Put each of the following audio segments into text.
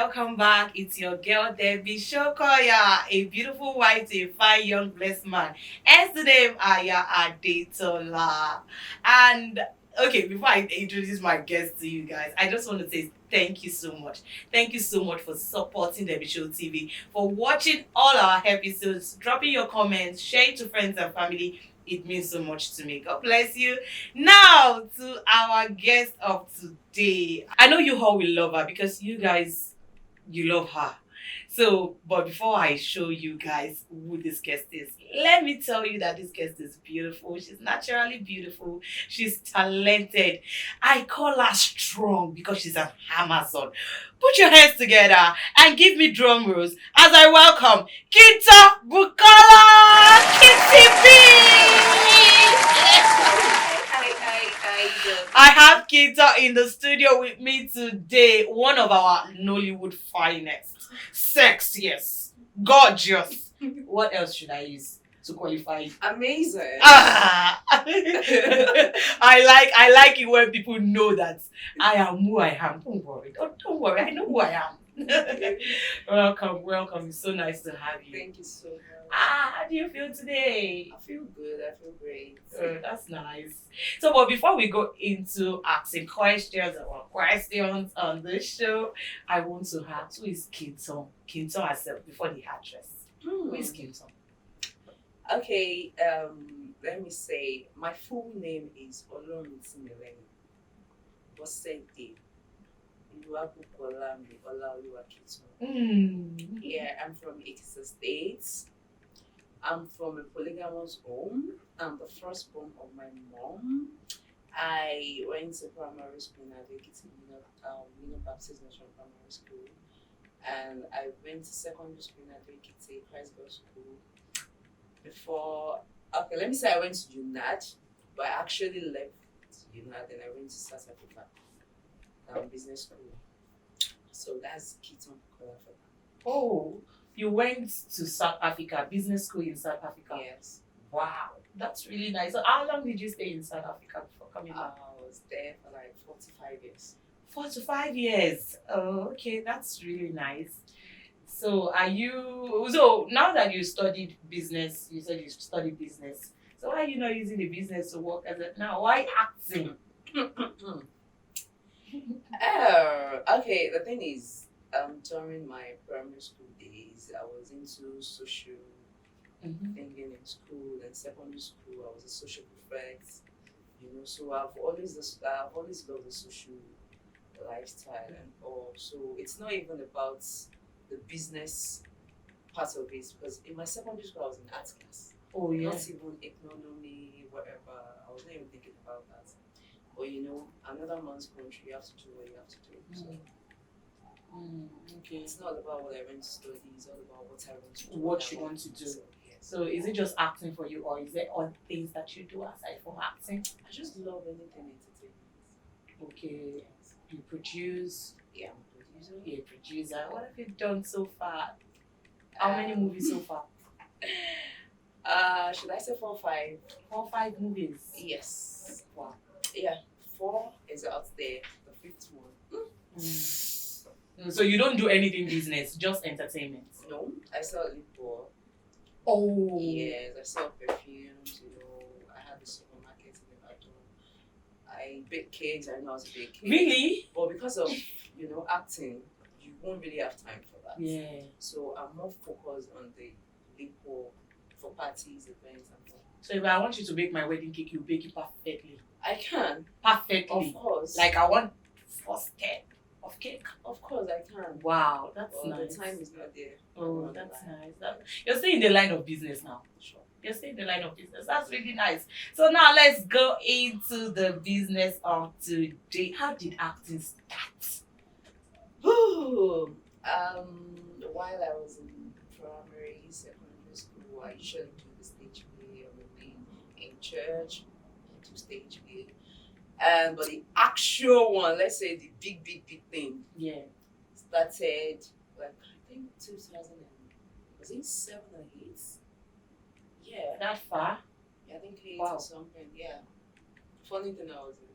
welcome back. It's your girl Debbie Shokoya, a beautiful wife to a fine young blessed man. And today Aya Adetola. And okay, before I introduce my guest to you guys, I just want to say thank you so much. Thank you so much for supporting Debbie Show TV, for watching all our episodes, dropping your comments, sharing to friends and family. It means so much to me. God bless you. Now to our guest of today. I know you all will love her because you guys, you love her. So, but before I show you guys who this guest is, let me tell you that this guest is beautiful. She's naturally beautiful. She's talented. I call her strong because she's an Amazon. Put your hands together and give me drum rolls as I welcome Kiitan Bukola, Kitty I have Kiitan in the studio with me today, one of our Nollywood finest, sexiest, gorgeous. What else should I use to qualify? Amazing. I like it when people know that I am who I am. Don't worry. Don't worry. I know who I am. Welcome. It's so nice to have you. Thank you so much. How do you feel today? I feel good. I feel great. That's nice. So, but before we go into asking questions on this show, I want to ask, who is Kiitan? Kiitan herself, before the actress. Who is Kiitan? Okay, let me say, my full name is Oloruntimileni Bosede Bukola Kiitan. Yeah, I'm from Ekiti State. I'm from a polygamous home. I'm the firstborn of my mom. I went to primary school in Ekiti Baptist National Primary School, and I went to secondary school in Ekiti Christ Girls School. Let me say I went to UNAD, but I actually left UNAD and I went to South Africa, business school. So that's Kiitan Bukola for that. Oh, you went to South Africa, business school in South Africa? Yes. Wow, that's really nice. So how long did you stay in South Africa before coming back? I was there for like 45 years. 4 to 5 years. Oh, okay, that's really nice. So so now that you studied business, you said you studied business. So why are you not using the business to work as it now? Why acting? Okay, the thing is, during my primary school days, I was into social thinking in school, and secondary school I was a social prefect. So I've always loved the social lifestyle and all. So it's not even about the business part of it, because in my secondary school I was in art class. Oh yeah. Not even economy, whatever. I was not even thinking about that. But another man's country, you have to do what you have to do. So okay. It's not about what I went to study, it's all about what I want to do. What you want to do. So is it just acting for you, or is there other things that you do aside from acting? I just love anything entertainment. Okay. You produce? Yeah, I'm a producer. You're a producer. What have you done so far? How many movies so far? Should I say 4 or 5? 4 or 5 movies? Yes. Wow. Yeah, 4 is out there. The 5th one. So you don't do anything business, just entertainment? No, I sell liquor. Oh. Yes, I sell perfumes. I have a supermarket in Ibadan. I bake cakes. I know how to bake cakes. Really? But because of acting, you won't really have time for that. Yeah. So I'm more focused on the liquor for parties, events, and all. So if I want you to bake my wedding cake, you bake it perfectly? I can. Perfectly? Of course. Like I want first step of cake? Of course I can. Wow, that's nice. The time is not there. Oh, that's nice. You're still in the line of business now. Sure. You're still in the line of business. That's really nice. So now let's go into the business of today. How did acting start? While I was in primary, secondary school, I usually do the stage play on the way in church. I do stage play. But the actual one, let's say the big thing, started like I think 2000 was it 7 or 8? Yeah. That far? Yeah, I think 8 wow. or something. Yeah. Funny thing, I was in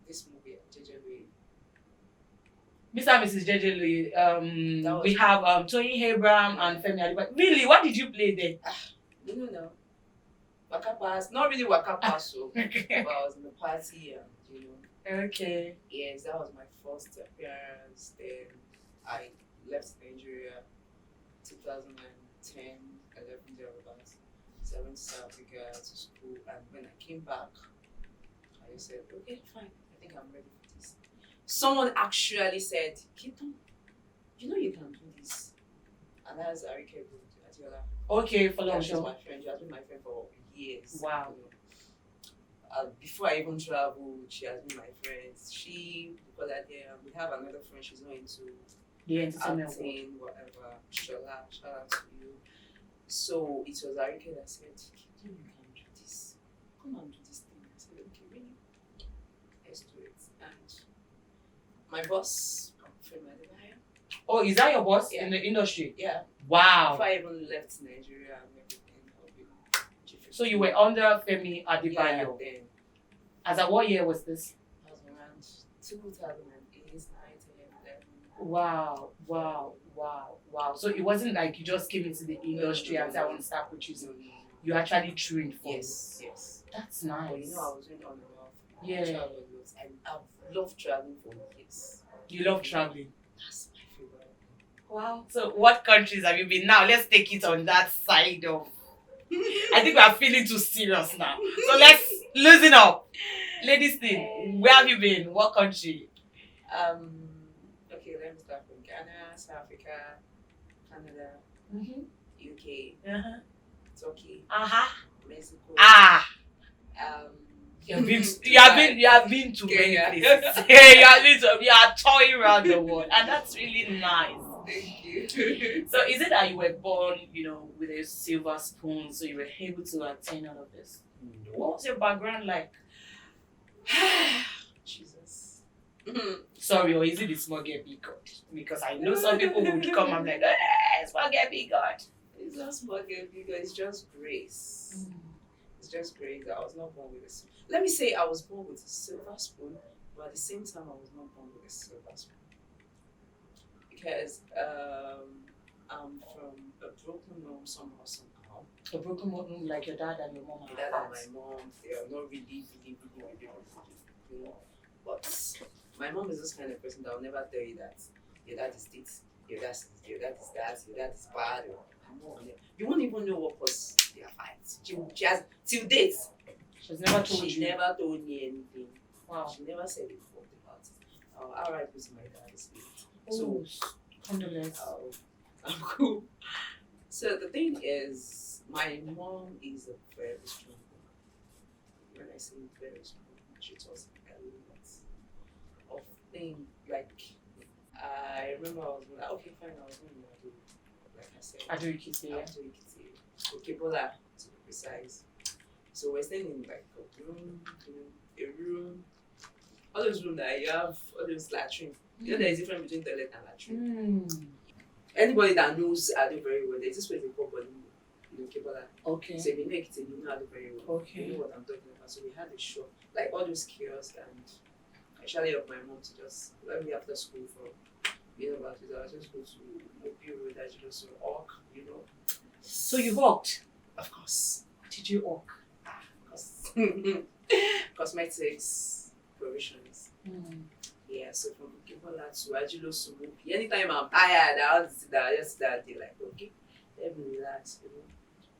this movie, JJB. Mr. and Mrs. Jejelu, we was have Tony Abraham and Femi Adebayo. Really, what did you play there? you know, Waka Pass, not really Waka Pass, so, but I was in the party and, you know. Okay. Yes, that was my first appearance. Then I left Nigeria 2010, 11 thereabouts. So I went to South Africa to school, and when I came back, I just said, okay, fine, I think I'm ready for this. Someone actually said, Kiitan, you know you can do this. And that's Arike Adiola. Okay, for long She's show. my friend. She has been my friend for years. Wow. You know. Before I even traveled, she has been my friend. Because we have another friend, she's not into The entertainment world. acting, whatever. Shola, shout out to you. So it was Arike that said, you can do this. Come and do this thing. I said, okay, really? Let's do it. And my boss, Femi Adebayo. Oh, is that your boss Yeah. in the industry? Yeah. Wow. Before I even left Nigeria and everything, I'll be chief. So you were under Femi Adebayo. Yeah, then As at what year was this? I was around 2008, 9, 10, 11. Wow, wow, wow, wow. So it wasn't like you just came into the industry and said, I want to start producing. You actually trained for it. Yes, yes. That's But nice. you know, I was doing on and off. Yeah. Travel a lot. I've loved traveling for years. You love traveling. That's my favorite. Wow. So what countries have you been? Now let's take it on that side of I think we are feeling too serious now. So let's loosen up. Ladies thing, where have you been? What country? Okay, let me start from Ghana, South Africa, Canada, UK, Uh-huh. Turkey, Uh-huh. Mexico. Ah. You have been to many Kenya. places. You are touring around the world. And that's really nice. Thank you. So is it that you were born, with a silver spoon, so you were able to attain all of this? What was your background like? Jesus. Sorry, or is it the small girl big God? Because I know some people would come and be like, small girl big God. It's not small girl bigger, it's just grace. It's just grace. I was not born with a silver. Let me say I was born with a silver spoon, but at the same time I was not born with a silver spoon. Because I'm from a broken home somehow. A broken home like your dad and your mom. My dad and my mom, they are not really. But my mom is this kind of person that will never tell you that your dad is this, your dad is that, your dad is bad. You won't even know what caused their fights. She has, till date, She's never told you. she never told me anything. Wow. She never said a word about it. I'll write to my dad is late. So, condolence. I'm cool. So the thing is, my mom is a very strong woman. When I say very strong, she taught me a lot of things. Like, I remember I was like, okay, fine, I was going to do, like I said, I do Kiitan, yeah. Okay, Bola, to be precise. So we're staying in like a room, all those rooms that you have, all those latrine. You know, there's a difference between toilet and latrine. Anybody that knows Ado very well, there's this place they call body, Kebola. Okay. So if you know it, you know Ado very well. Okay. You know what I'm talking about. So we had a show, like all those kiosks, and I shouted up my mom to just let me after school from, about it. I was just go to Mopi Road, I just walk, So you walked? Of course. What did you walk? Cosmetics, provisions. Yeah, so from Kebola to Ajilo Sumupi. Anytime I'm tired, I want to sit down, just that day, like, okay, let me relax,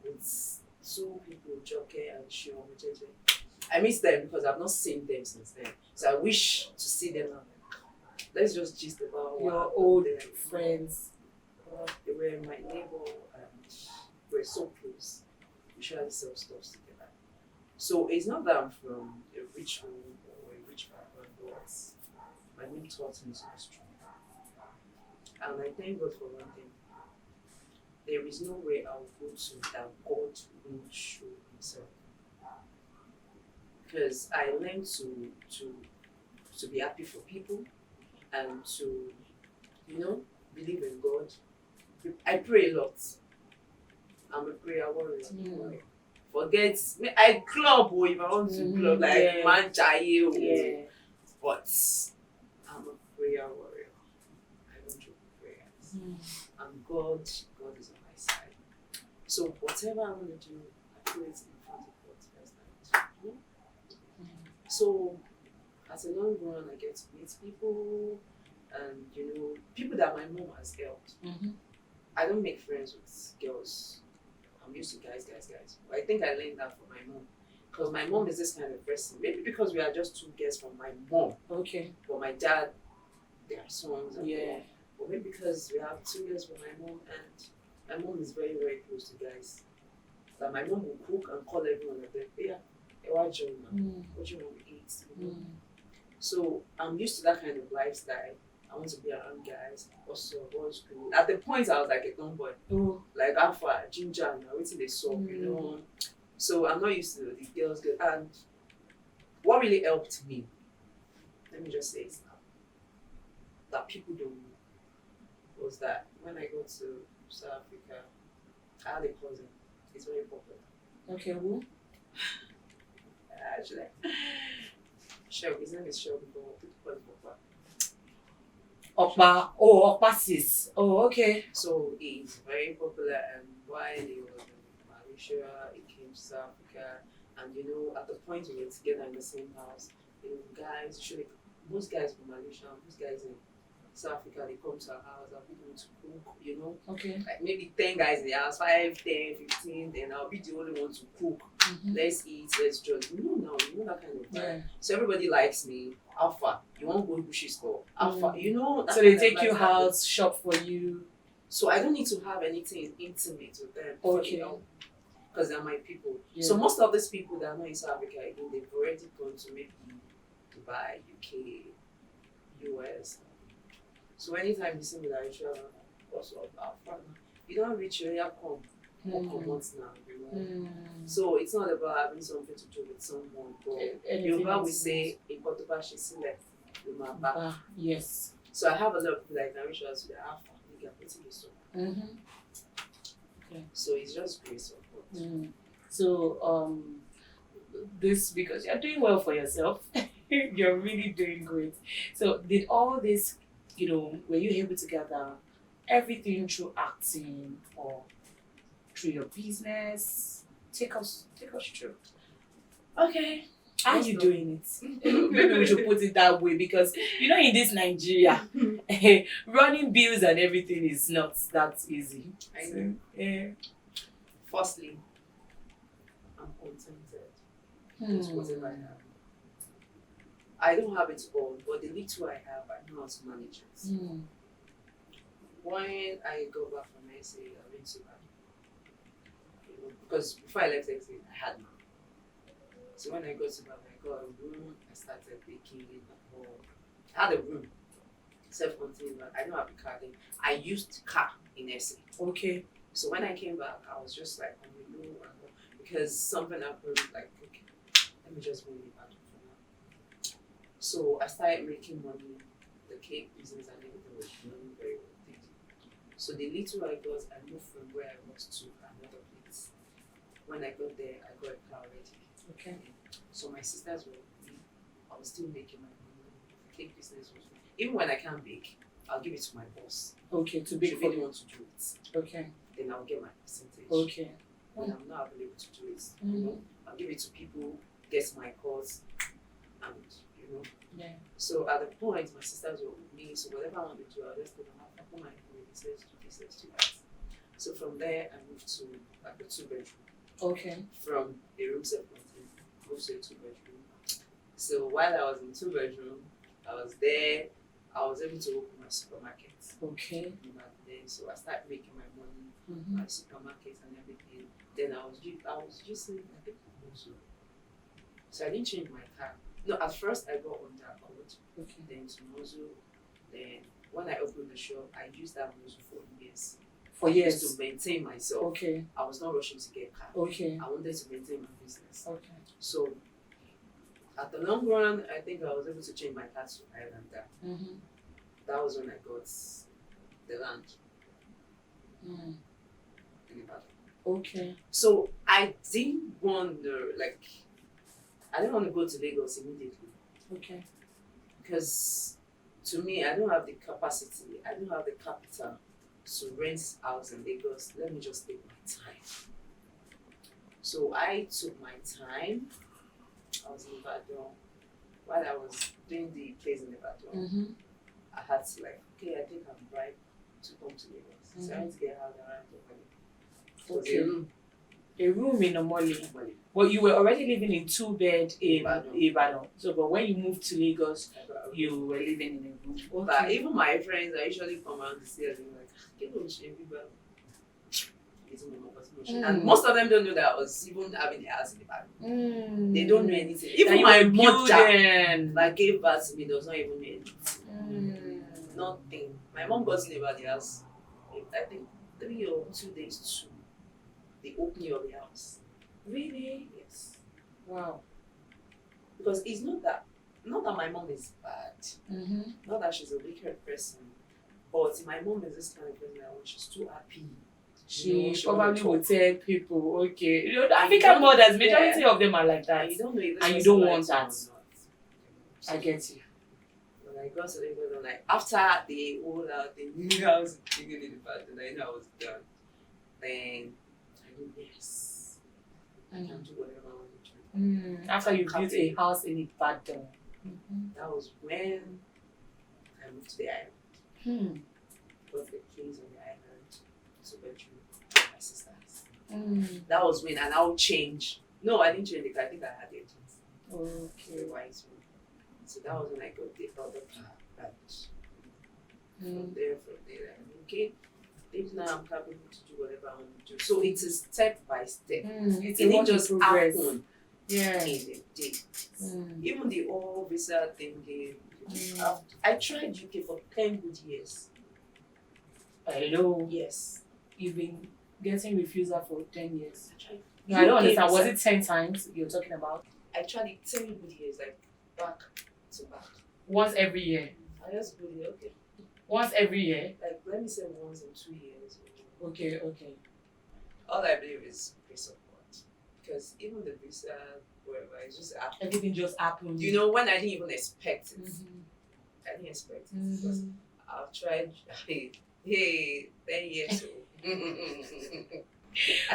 It's two people, Joke and Shion, JJ. I miss them because I've not seen them since then. So I wish to see them now. Let's just gist about your old friends. They were my neighbor and we're so close. We usually sell stuff together. So it's not that I'm from a rich home or a rich background, but my mom taught me to be strong. And I thank God for one thing. There is no way I'll go to that God won't show himself. Because I learned to be happy for people and to, believe in God. I pray a lot. I'm a prayer warrior. Forget me, I club if I want to club like man chaye. But I'm a prayer warrior. God is on my side. So whatever I want to do, I do it in front of God first. You know? So as a long run, I get to meet people, and people that my mom has helped. I don't make friends with girls. I'm used to guys. But I think I learned that from my mom. Because my mom is this kind of person. Maybe because we are just two girls from my mom. Okay. But my dad, there are sons and Yeah. all. But maybe because we have 2 years from my mom, and my mom is very, very close to guys. That my mom will cook and call everyone of them. Yeah, what you want to eat? So I'm used to that kind of lifestyle. I want to be around guys. Also, boys cool. At the point I was like a tomboy. Like alpha, ginger, and everything they saw, So I'm not used to the girls good. And what really helped me, let me just say it now, that people don't know, was that when I go to South Africa, I had a cousin. He's very popular. Okay, who? Actually, Shelby. His name is Shelby, but people call him Papa. Okpa sis. Oh, okay. So he's very popular, and while he was in Malaysia, he came to South Africa, and at the point we were together in the same house, guys, most guys from Malaysia, most guys in South Africa, they come to our house, I'll be the one to cook, Okay. like maybe 10 guys in the house, 5, 10, 15, then I'll be the only one to cook. Let's eat, let's just, now, that kind of time. Yeah. So everybody likes me. Alpha, you want to go to Bushy store? Alpha, that So they kind of take you lifestyle. out, shop for you. So I don't need to have anything intimate with them. Okay. Because they're my people. Yeah. So most of these people that are not in South Africa, again, they've already gone to maybe Dubai, UK, US. So anytime you see me like, what's up, Alpha? You don't reach your area, come months now, So it's not about having something to do with someone. But Yoruba we say, yes. so I have a lot of people that I can reach out to the Alpha, you can put it so. Okay. So it's just grace of God. So this, because you're doing well for yourself, you're really doing great. So did all this, were you able to gather everything through acting or through your business? Take us through. Okay. How are you doing it? Maybe we should put it that way, because in this Nigeria, running bills and everything is not that easy. I know. Yeah. Firstly, I'm contented with whatever I have. I don't have it all, but the little I have, I know how to manage it. When I go back from SA, I went to because before I left SA, I had none. So when I got to Baba, I got a room, I started baking at home. I had a room, self-contained, but I don't have a car then. I used car in SA. Okay. So when I came back, I was just like on the low, because something happened, like, okay, let me just move it back for now. So I started making money, the cake business and everything was doing very well. So the little I got, I moved from where I was to another place. When I got there, I got a car already. Okay. So my sisters were with me. I was still making my money. The cake business was free. Even when I can't bake, I'll give it to my boss. Okay, to bake She for really you. want to do it. Okay. Then I'll get my percentage. Okay. When I'm not available to do it, I'll give it to people, get my calls, and Yeah. So at the point, my sisters were with me. So whatever I want to do, I'll just tell them, I'll put my phone, let's do this, let's do that. So from there, I moved to like a 2-bedroom. Okay. From a room self-contained, moved to a 2-bedroom. So while I was in 2-bedroom, I was there. I was able to open my supermarket. Okay. Then, so I started making my money, my supermarket and everything. Then I was using I think also. So I didn't change my car. No, at first I got on that code. Okay. Then to Mozu. Then when I opened the shop, I used that Mozu for years. For years. Just to maintain myself. Okay. I was not rushing to get a car. Okay. I wanted to maintain my business. Okay. So at the long run, I think I was able to change my car to Highlander. That was when I got the land in Ibadan. Okay. So I didn't wonder, like, I didn't want to go to Lagos immediately. Okay. Because to me, I don't have the capacity, I don't have the capital to rent house in Lagos. Let me just take my time. So I took my time. I was in Ibadan. While I was doing the place in Ibadan, I had to like, okay, I think I'm right to come to Lagos. So I went to get out around the money. It was a room. A room in Omole. Well, you were already living in 2-bed in Ibadan. So, but when you moved to Lagos, you were living in a room. But even my friends, I usually come around to see us and like, get on and most of them don't know that I was even having a house in Ibadan. They don't know anything. Even my mother that gave birth to me does not even know anything. Nothing. My mom got to live at the house. I think 3 or 2 days too. The opening of the house. Really? Yes. Wow. Because it's not that my mom is bad. Not that she's a wicked person. But my mom is this kind of person that when she's too happy, she probably would tell people, okay, the African mothers, majority of them are like that. And you don't know if and you don't want that. So I get you. When I got to Lagos, I'm like, after the whole the new house thinking in the past, and I know I was done. Then I knew, yes, I can do whatever I want to do. After you built a house in Ibadan. That was when I moved to the island. Got the keys on the island, so bedroom, my sister's. That was when, and I'll change. No, I didn't change because I think I had the agents. Okay. Wise one. So that was when I got the other car. From there, okay. Maybe now I'm capable to do whatever I want to do. So it is step by step. It didn't just happen in a day. Even the old visa thing, I tried UK for 10 good years. Hello. Yes. You've been getting refusal for 10 years. I tried. No, I don't understand. Was it 10 times you're talking about? I tried it 10 good years, like back to back. Once every year? I just go there, okay. Once every year? Like, let me say once in 2 years. Okay. All I believe is grace of God. Because even the visa, whatever, it just happened. Everything just happened. You know, when I didn't even expect it. I didn't expect it. Because I've tried, hey, 10 years old.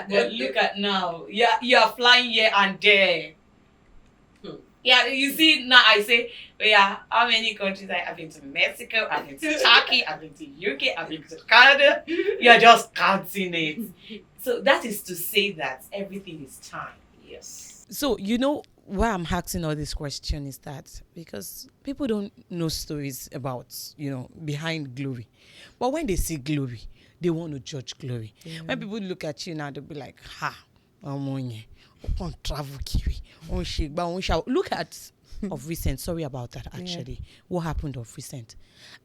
But look at now. You are flying here and there. Yeah, you see, now I say, how many countries I've been to Mexico, I've been to Turkey, I've been to UK, I've been to Canada. You're just counting it. So that is to say that everything is time. Yes. So, why I'm asking all this question is that because people don't know stories about, behind glory. But when they see glory, they want to judge glory. When people look at you now, they'll be like, travel kiri. Look at of recent. Sorry about that, actually. What happened of recent?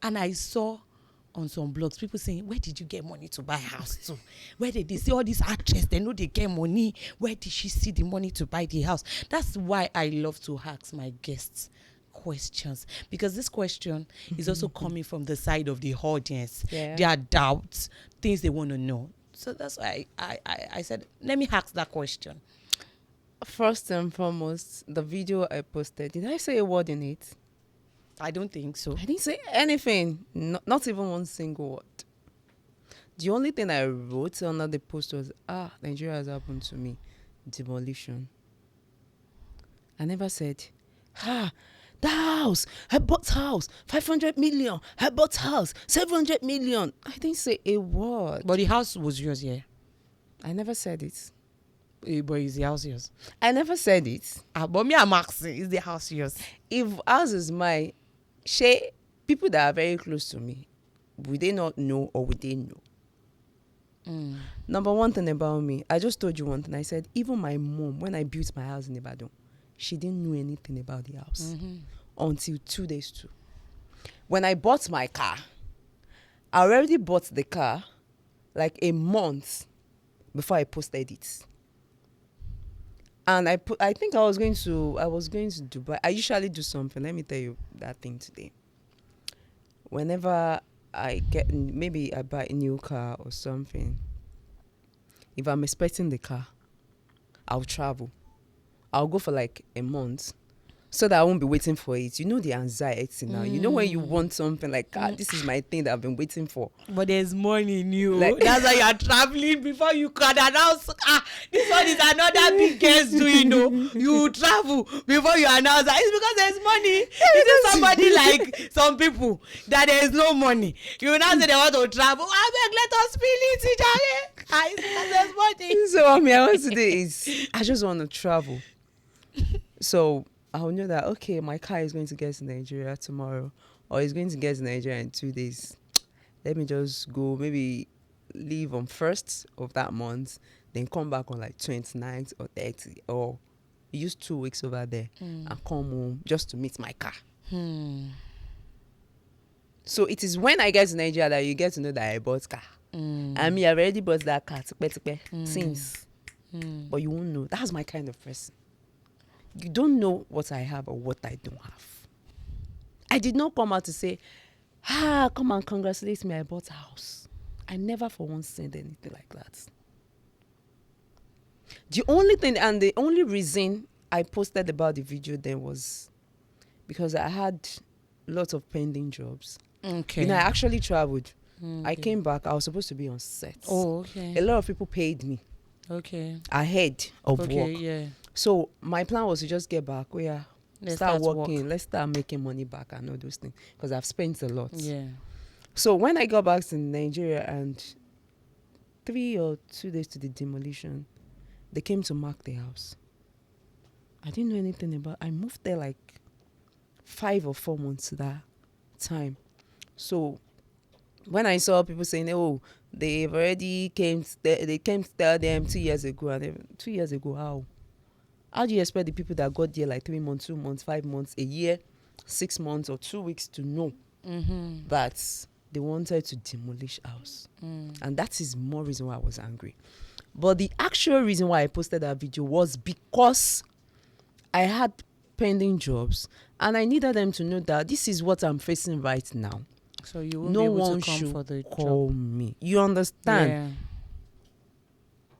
And I saw on some blogs people saying, where did you get money to buy a house to? Where did they see all these actresses? They know they get money. Where did she see the money to buy the house? That's why I love to ask my guests questions, because this question is also coming from the side of the audience. Their doubts, things they want to know. So that's why I said, let me ask that question. First and foremost, the video I posted, did I say a word in it? I don't think so. I didn't say anything. Not even one single word. The only thing I wrote under the post was, Nigeria has happened to me. Demolition. I never said, the house, I bought house, 500 million, I bought house, 700 million. I didn't say a word. But the house was yours, yeah? I never said it. But is the house yours? I never said it. But me, I'm asking, is the house yours? If house is mine, people that are very close to me, would they not know or would they know? Number one thing about me, I just told you one thing. I said, even my mom, when I built my house in Ibadan, she didn't know anything about the house until 2 days too. When I bought my car, I already bought the car like a month before I posted it. And I think I was going to Dubai. I usually do something. Let me tell you that thing today. Whenever maybe I buy a new car or something, if I'm expecting the car, I'll travel. I'll go for like a month. so that I won't be waiting for it. You know the anxiety now. You know when you want something like, God, this is my thing that I've been waiting for. But there's money in you. Like- That's why you are traveling before you can announce. This one is another big guest doing. You travel before you announce that. It's because there's money. It is somebody like some people that there is no money. You now say they want to travel. I beg, let us feel it, Charlie. It's because there's money. So what I want to do is, I just want to travel. So I'll know that, okay, my car is going to get to Nigeria tomorrow, or it's going to get to Nigeria in 2 days. Let me just go, maybe leave on 1st of that month, then come back on like 29th or 30th, or use 2 weeks over there and come home just to meet my car. So it is when I get to Nigeria that you get to know that I bought car. I mean, I already bought that car since. But you won't know. That's my kind of person. You don't know what I have or what I don't have. I did not come out to say, come and congratulate me, I bought a house. I never for once said anything like that. The only thing and the only reason I posted about the video then was because I had lots of pending jobs. Okay. You know, I actually traveled. I came back. I was supposed to be on set. Oh, okay. A lot of people paid me Okay. ahead of Okay, work. yeah. So my plan was to just get back. Let's Start start working. work. Let's start making money back and all those things because I've spent a lot. Yeah. So when I got back to Nigeria and 3 or 2 days to the demolition, they came to mark the house. I didn't know anything about. I moved there like 5 or 4 months to that time. So when I saw people saying, "Oh, they've already they came to tell them 2 years ago," and 2 years ago, how? How do you expect the people that got there like 3 months, 2 months, 5 months, a year, 6 months, or 2 weeks to know that they wanted to demolish house? And that is more reason why I was angry. But the actual reason why I posted that video was because I had pending jobs and I needed them to know that this is what I'm facing right now. So you won't No be able one to come should for the call job. me. You understand? Yeah.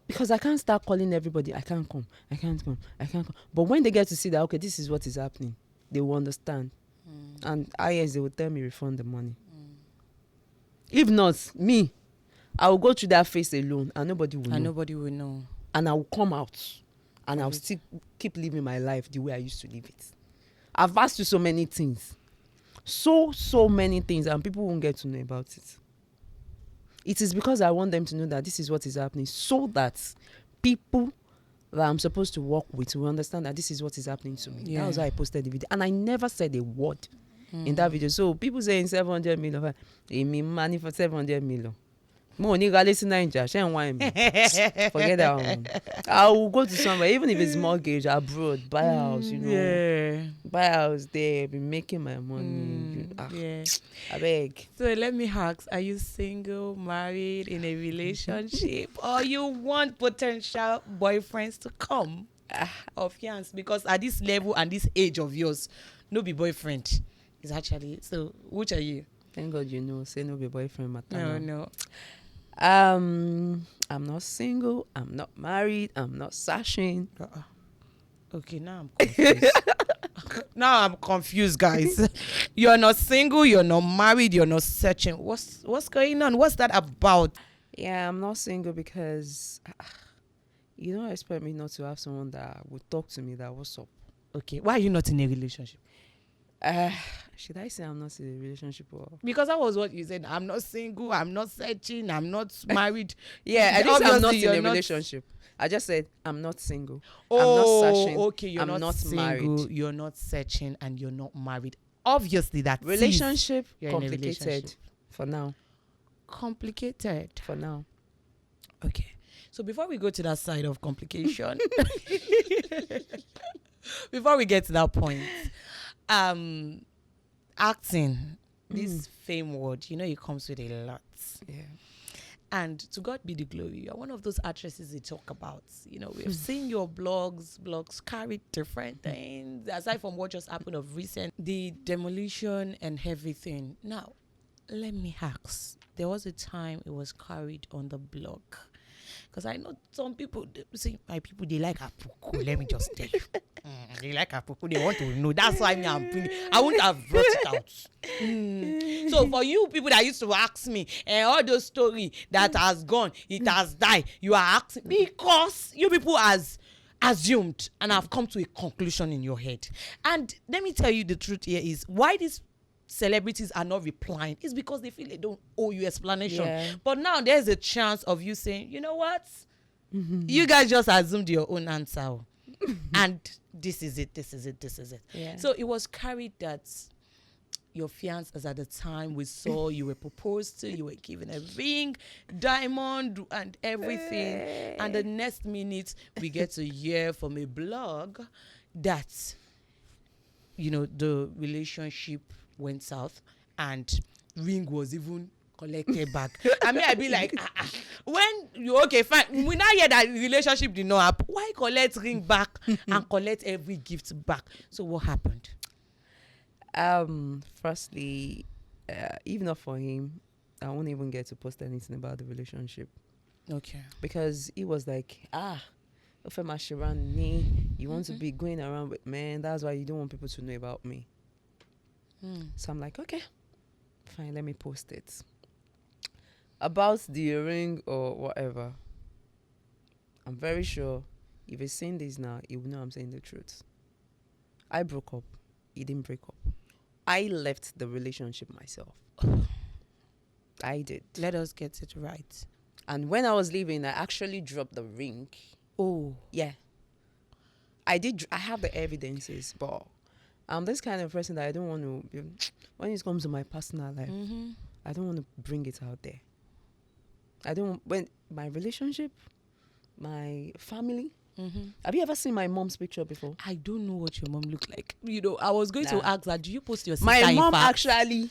Because I can't start calling everybody. I can't come. I can't come. I can't come. But when they get to see that, okay, this is what is happening, they will understand. And yes, they will tell me refund the money. If not, me, I will go through that phase alone and nobody will know. And nobody will know. And I will come out and I'll still keep living my life the way I used to live it. I've asked you so many things. So many things, and people won't get to know about it. It is because I want them to know that this is what is happening, so that people that I'm supposed to work with will understand that this is what is happening to me. Yeah. That was why I posted the video. And I never said a word in that video. So people saying 700 million, me money for 700 million. More nigga listen Naija, she ain't want me. Forget that one. I will go to somewhere, even if it's mortgage abroad, buy a house, you know. Yeah. Buy a house there, be making my money. Yeah. I beg. So let me ask, are you single, married, in a relationship, or you want potential boyfriends to come? Or fiancé? Because at this level and this age of yours, no be boyfriend. Is actually, so which are you? Thank God you know, say no be boyfriend matter. No. I'm not single, I'm not married, I'm not sashing. Okay, now I'm confused. Now I'm confused, guys. You're not single, you're not married, you're not searching. What's going on? What's that about? Yeah, I'm not single because you don't expect me not to have someone that would talk to me that what's up. Okay, why are you not in a relationship? Should I say I'm not in a relationship or? Because that was what you said. I'm not single, I'm not searching, I'm not married. Yeah, I didn't say I'm not Obviously, in a you're not- relationship. I just said I'm not single. Oh, I'm not searching. okay, you're I'm not single, married. you're not searching, and you're not married. Obviously, that Relationship you're in a complicated relationship. for now. Complicated. For now. Okay. So before we go to that side of complication, before we get to that point, acting, this fame word, it comes with a lot. Yeah. And to God be the glory, you're one of those actresses they talk about. We've seen your blogs carry different things, aside from what just happened of recent, the demolition and everything. Now, let me ask, there was a time it was carried on the blog. Because I know some people, see, my people, they like Apuku, let me just tell you. They like apropos. They want to know. That's why I'm doing it. I wouldn't have brought it out. So for you people that used to ask me, all those story that has gone, it has died, you are asking because you people has assumed and have come to a conclusion in your head. And let me tell you the truth here is why these celebrities are not replying is because they feel they don't owe you explanation. Yeah. But now there's a chance of you saying, you know what? You guys just assumed your own answer. And this is it. Yeah. So it was carried that your fiancé, as at the time we saw you were proposed to, you were given a ring, diamond and everything. And the next minute we get to hear from a blog that, you know, the relationship went south and ring was even collected back. I mean, I'd be like, when you okay, fine. We now hear that relationship did not happen. Why collect ring back and collect every gift back? So what happened? Firstly, even not for him, I won't even get to post anything about the relationship Okay. because he was like, you want to be going around with men. That's why you don't want people to know about me. So I'm like, okay, fine, let me post it. About the ring or whatever, I'm very sure if he's saying this now, he will know I'm saying the truth. I broke up. He didn't break up. I left the relationship myself. I did. Let us get it right. And when I was leaving, I actually dropped the ring. Oh. Yeah. I did. I have the evidences, but I'm this kind of person that I don't want to, when it comes to my personal life, I don't want to bring it out there. I don't, when my relationship, my family. Have you ever seen my mom's picture before? I don't know what your mom looked like. You know, I was going to ask that. Do you post your sister? My mom in fact? actually,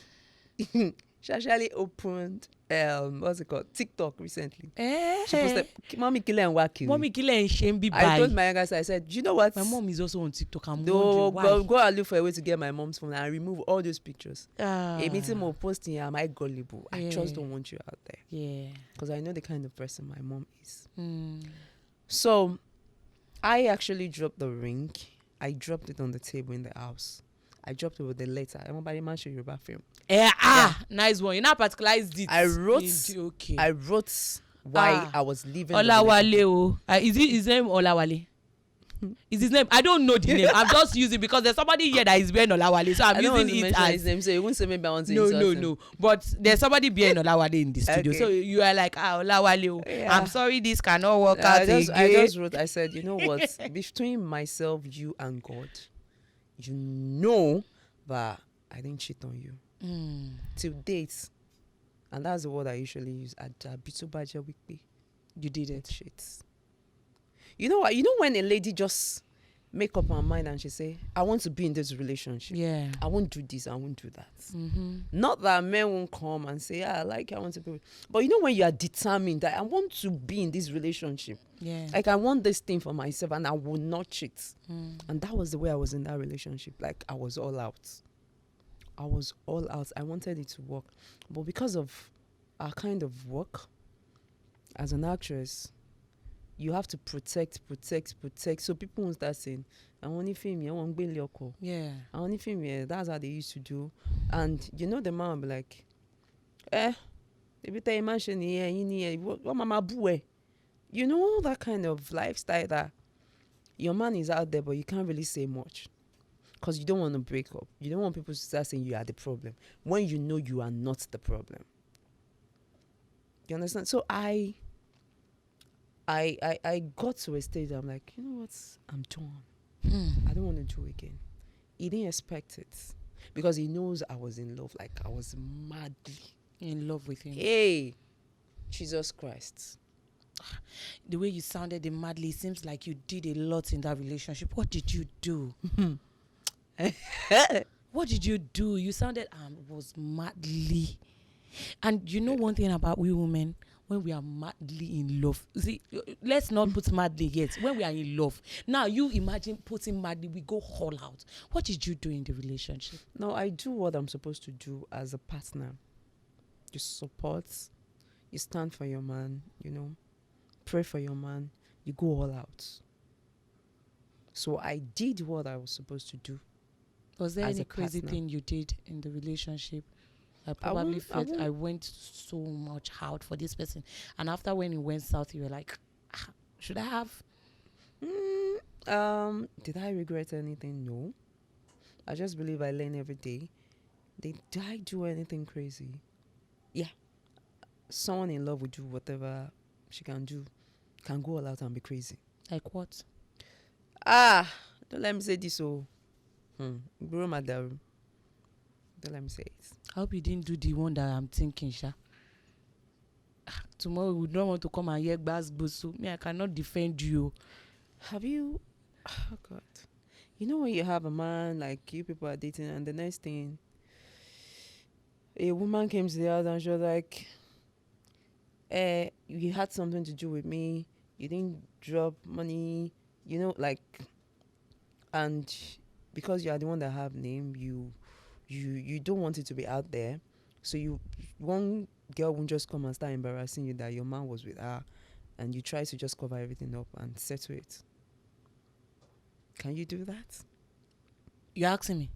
she actually opened, what's it called? TikTok recently. She posted, Mommy Kile and Waki. Mommy Kile and Shembi I told my younger sister, I said, you know what? My mom is also on TikTok. I'm No, wondering why. go and look for a way to get my mom's phone and remove all those pictures. A meeting more posting, am I gullible? I just don't want you out there. Yeah. Because I know the kind of person my mom is. So, I actually dropped the ring. I dropped it on the table in the house. I dropped it with the letter. Everybody man show Yoruba film. Nice one. You now particulized it. I wrote why I was leaving. Olawale. Is it his name Olawale? Is his name? I don't know the name. I'm just using because there's somebody here that is bearing Olawale, so I'm using it as his name. So you won't say maybe I want to insult him. No. But there's somebody bearing Olawale in the studio, Okay. so you are like, Olawale. Yeah. I'm sorry, this cannot work out again. I just wrote. I said, you know what? Between myself, you, and God, you know that I didn't cheat on you till date, and that's the word I usually use. You did it. Shit. You know what? You know when a lady just make up her mind and she say, I want to be in this relationship. Yeah. I won't do this, I won't do that. Not that men won't come and say, I want to be. But you know when you are determined that I want to be in this relationship. Yeah. Like I want this thing for myself and I will not cheat. And that was the way I was in that relationship. Like I was all out. I wanted it to work. But because of our kind of work as an actress, you have to protect. So people won't start saying, I want to film you, I want to be local. Yeah. I want to film you. That's how they used to do. And you know the man will be like, if you tell a man, what mama boo? You know that kind of lifestyle that your man is out there, but you can't really say much. Because you don't want to break up. You don't want people to start saying you are the problem when you know you are not the problem. You understand? So I got to a stage I'm like, you know what? I'm done. I don't want to do it again. He didn't expect it because he knows I was in love. Like I was madly In love with him. Hey, Jesus Christ. The way you sounded him madly, it seems like you did a lot in that relationship. What did you do? What did you do? You sounded was madly. And you know one thing about we women, when we are madly in love. See, let's not put madly yet. When we are in love. Now you imagine putting madly, we go all out. What did you do in the relationship? No, I do what I'm supposed to do as a partner. You support, you stand for your man, you know, pray for your man, you go all out. So I did what I was supposed to do. Was there As any a crazy partner. thing you did in the relationship? I I probably won't. I felt I won't. went so much hard for this person, and after when it went south, you were like, "Ah, should I have?" Did I regret anything? No. I just believe I learn every day. Did I do anything crazy? Yeah. Someone in love will do whatever she can do. Can go all out and be crazy. Like what? Don't let me say this. Oh, bro, madam. Don't let me say it. I hope you didn't do the one that I'm thinking, Sha. Tomorrow we don't want to come and hear Gbas Bosu. Me, I cannot defend you. Have you? Oh God. You know when you have a man like you people are dating, and the next thing, a woman came to the house and she was like, you had something to do with me. You didn't drop money. Like, and because you are the one that have name, you don't want it to be out there. So one girl won't just come and start embarrassing you that your man was with her, and you try to just cover everything up and settle it. Can you do that? You're asking me.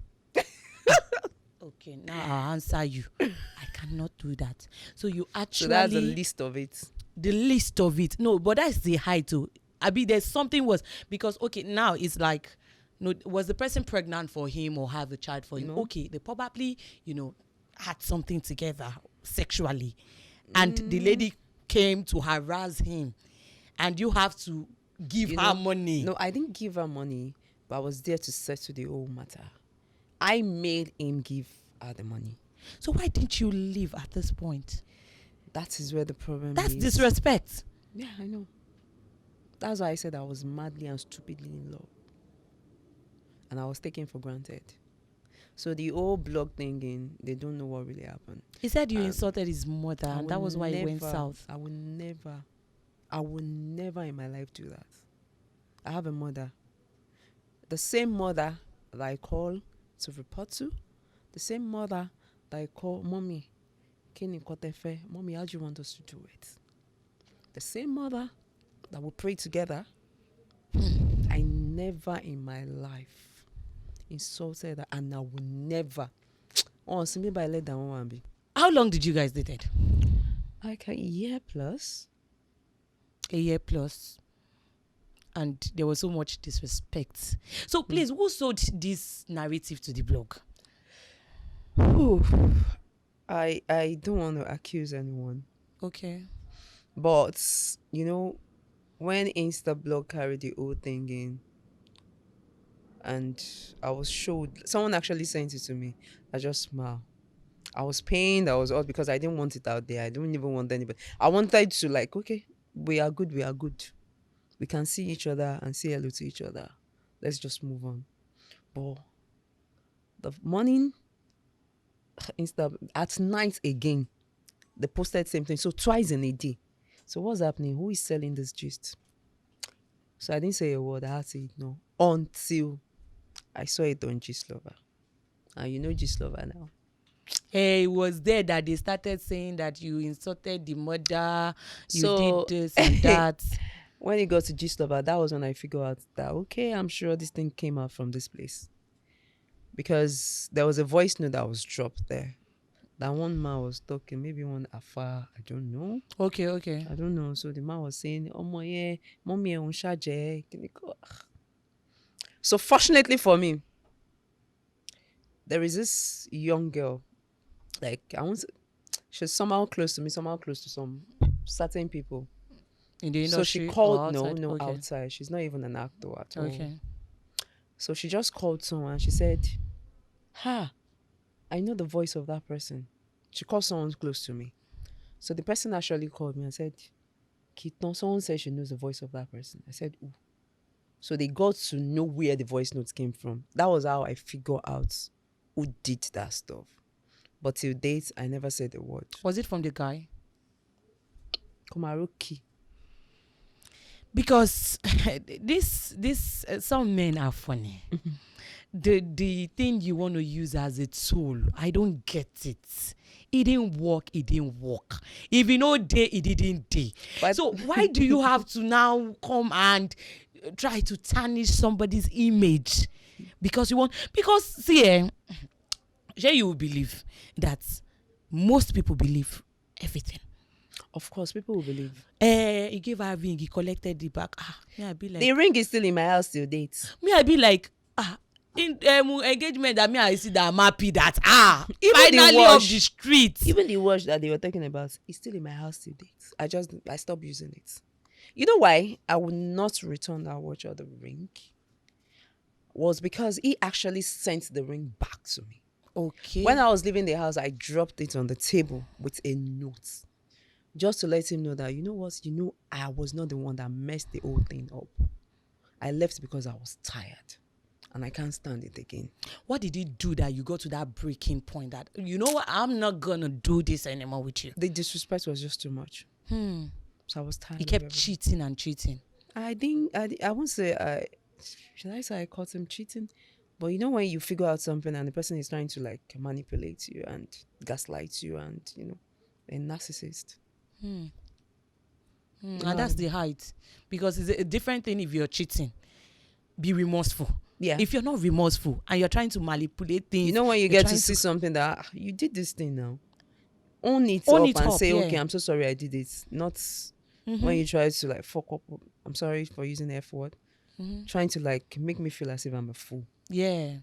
Okay, now I'll answer you. I cannot do that. So you actually. So that's the list of it. The list of it. No, but that's the height too. I mean, there's something was because okay, now it's like, no, was the person pregnant for him or have a child for him? No. Okay, they probably, had something together sexually, and the lady came to harass him, and you have to give her money. No, I didn't give her money, but I was there to settle the whole matter. I made him give her the money. So why didn't you leave at this point? That is where the problem That's is. disrespect. Yeah, I know. That's why I said I was madly and stupidly in love. And I was taken for granted. So the old blog thinking, they don't know what really happened. He said you insulted his mother, I and that will was why he went never- south. I will never in my life do that. I have a mother. The same mother that I call to report to, the same mother that I call, Mommy, Mommy, how do you want us to do it? The same mother that will pray together. I never in my life insulted her, and I will never. Oh, see me by let down one be. How long did you guys date? Like a year plus. A year plus. And there was so much disrespect. So please, who sold this narrative to the blog? Ooh, I don't want to accuse anyone. Okay. But, when Instablog carried the whole thing in, and I was showed, someone actually sent it to me. I just smiled. I was pained. I was odd because I didn't want it out there. I don't even want anybody. I wanted to okay, we are good. We can see each other and say hello to each other. Let's just move on. But the morning, at night again, they posted same thing. So twice in a day. So what's happening? Who is selling this gist? So I didn't say a word. I had to ignore until I saw it on Gist Lover. And you know Gist Lover now. Hey, it was there that they started saying that you insulted the mother, So- you did this and that. When it got to Gist Lover, that was when I figured out that, okay, I'm sure this thing came out from this place. Because there was a voice note that was dropped there. That one man was talking, maybe one afar, I don't know. Okay. I don't know. So the man was saying, oh my yeah, mommy unshaje. So fortunately for me, there is this young girl, she's somehow close to me, somehow close to some certain people. In the So industry. she or called, outside? no, Okay. outside. She's not even an actor at all. Okay. So she just called someone. She said, I know the voice of that person. She called someone close to me. So the person actually called me and said, Kiitan, someone said she knows the voice of that person. I said, ooh. So they got to know where the voice notes came from. That was how I figured out who did that stuff. But till date, I never said a word. Was it from the guy? Komaruki. Because some men are funny. The thing you want to use as a tool, I don't get it. It didn't work. If you know day, it didn't day. But- So why do you have to now come and try to tarnish somebody's image because you want, because see, sure you will believe that most people believe everything. Of course, people will believe. He gave her a ring, he collected the back. Me, I be like, The ring is still in my house till date. me, I be like, in engagement that me, I see that I'm happy that Even the finally off watch. the streets. Even the watch that they were talking about is still in my house till date. I stopped using it. You know why I would not return that watch or the ring? Was because he actually sent the ring back to me. Okay. When I was leaving the house, I dropped it on the table with a note. Just to let him know that, you know what, I was not the one that messed the whole thing up. I left because I was tired. And I can't stand it again. What did he do that you got to that breaking point that, you know what, I'm not going to do this anymore with you? The disrespect was just too much. So I was tired. He kept cheating and cheating. I won't say, should I say I caught him cheating? But you know when you figure out something and the person is trying to like manipulate you and gaslight you and, a narcissist. And that's the height. Because it's a different thing if you're cheating. Be remorseful. Yeah. If you're not remorseful and you're trying to manipulate things. You know when you you're get to trying see something that you did this thing now. Own it Own up it and up, say, yeah. okay, I'm so sorry I did it. Not when you try to like fuck up. I'm sorry for using the F word. Trying to like make me feel as if I'm a fool. Yeah.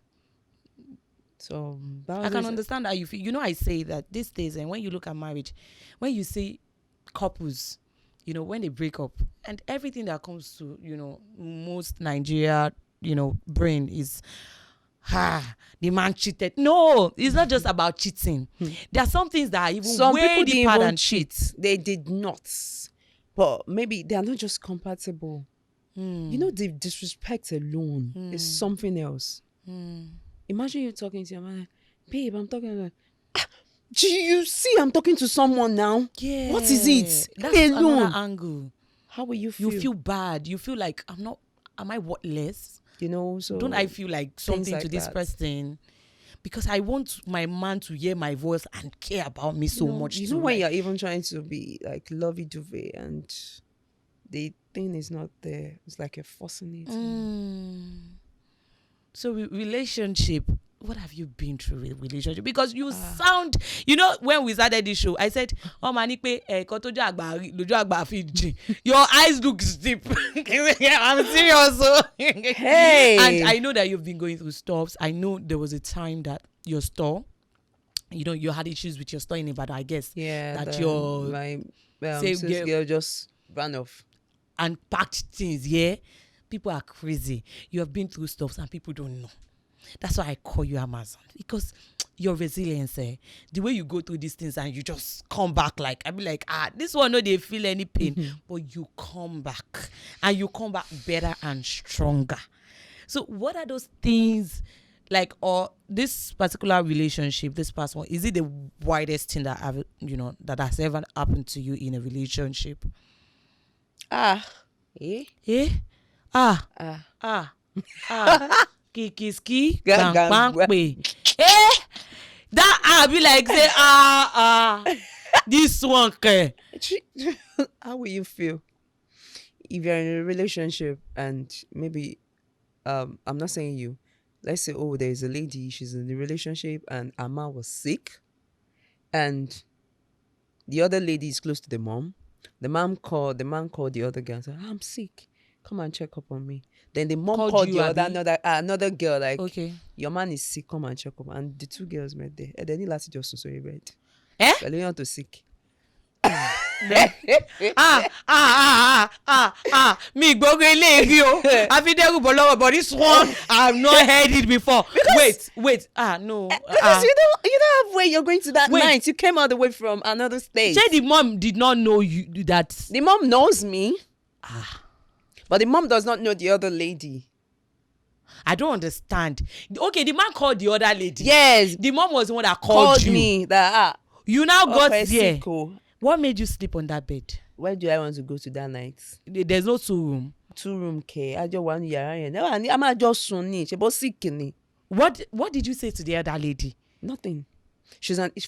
So I can understand how you feel. You know, I say that these days, and when you look at marriage, when you see couples, when they break up, and everything that comes to, most Nigeria, brain is, the man cheated. No, it's not just about cheating. There are some things that are even some way people deeper didn't than even cheat. They did not. But maybe they are not just compatible. The disrespect alone is something else. Imagine you talking to your man, babe, I'm talking about. Do you see I'm talking to someone now? Yeah. What is it? That's Leave me alone. another angle. How will you feel? You feel bad. You feel like am I worthless? So don't I feel like something like to this that. person? Because I want my man to hear my voice and care about me so much. You too, know when like, you're even trying to be like lovey-dovey and the thing is not there. It's like you're forcing it. So relationship, what have you been through with relationship? Because you sound, when we started this show, I said, oh manipe, your eyes look deep. I'm serious. Hey. And I know that you've been going through stuff. I know there was a time that your store, you had issues with your store in Ibadan, I guess. Yeah. That my same sis girl just ran off. And packed things, yeah? People are crazy. You have been through stuff and people don't know. That's why I call you Amazon. Because your resilience, the way you go through these things and you just come back like, I be like, this one, no, they feel any pain. But you come back. And you come back better and stronger. So what are those things, like, or this particular relationship, this past one, is it the widest thing that that has ever happened to you in a relationship? Kikiski, bang bang pe. That be like say this one ke. How will you feel if you're in a relationship and maybe I'm not saying you, let's say there's a lady, she's in the relationship and Ama was sick and the other lady is close to the mom. The man called the other girl and said, I'm sick, come and check up on me. Then the mom called the other another girl, like, okay, your man is sick, come and check up. And the two girls met there. And then he last just so you read. Well, you want to sick. Me gbogbo eléyìí o. I fi dẹ́rù bọ̀ lọ́wọ́, but this one I've not heard it before. Wait. No. Because you don't have where you're going to that night. You came all the way from another state. Say the mom did not know you that. The mom knows me. But the mom does not know the other lady. I don't understand. Okay, the man called the other lady. Yes. The mom was the one that called you. Me that you now got there. Sick. What made you sleep on that bed? Where do I want to go to that night? There's no 2 room. 2 room care. I just want yàrá. I'm just sunny. She was sick. What did you say to the other lady? Nothing.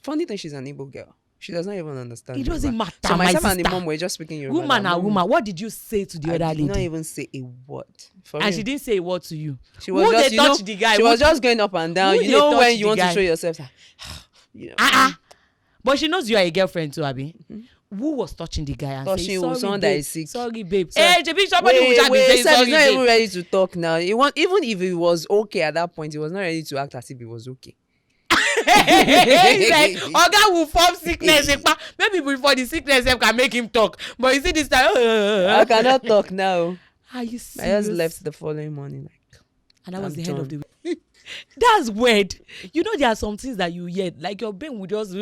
Funny thing, she's an Igbo girl. She does not even understand. It doesn't Yoruba. matter. So my myself sister. and the mom were just speaking Yoruba. Woman That and mom, woman. What did you say to the I other did not lady? even say a word. For And real. she didn't say a word to you. She was Who just, they touch the guy? She Who- was just going up and down. who You they know touch when the you want guy? to show yourself, like, you know. But she knows you are a girlfriend too, Abi. Who was touching the guy and saying, Touching sorry, someone babe, that is sick. sorry, babe. So- Hey, somebody would just be saying Sef, sorry, he's not even babe. ready to talk now. Even if it was okay at that point, he was not ready to act as if it was okay. He's like, Oga will form sickness. Maybe before the sickness can make him talk. But you see this time, I cannot talk now. Are you I serious? just left the following morning. Like, And that was I'm the end of done. the week. That's weird. You know, there are some things that you hear, like your brain will just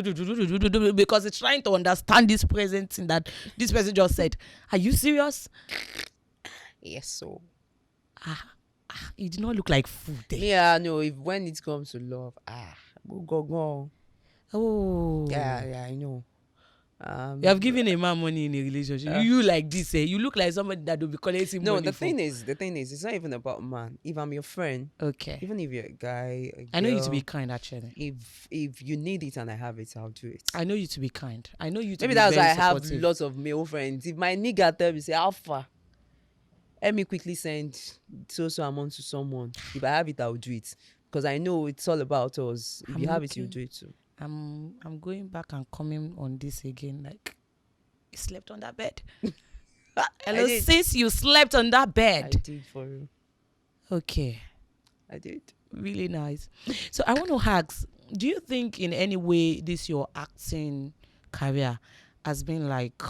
because it's trying to understand this present thing that this person just said. Are you serious? yes, so It did not look like food there. yeah, no. If when it comes to love, go. Oh, Yeah, I know. You have given a man money in a relationship. You like this, eh? You look like somebody that will be collecting No, money. the thing is, it's not even about man. If I'm your friend, Okay. even if you're a guy, a I know you to girl, be kind, actually. If you need it and I have it, I'll do it. I know you to be kind. I know you to Maybe be that's why very I have supportive. lots of male friends. If my nigga tell me say alpha, let me quickly send so amount to someone. If I have it, I'll do it because I know it's all about us. If I'm you have it, looking- you do it too. I'm going back and coming on this again. Like, you slept on that bed. Hello, did. sis, you slept on that I bed. did for you. Okay, I did. really nice. So I want to ask, do you think in any way this your acting career has been like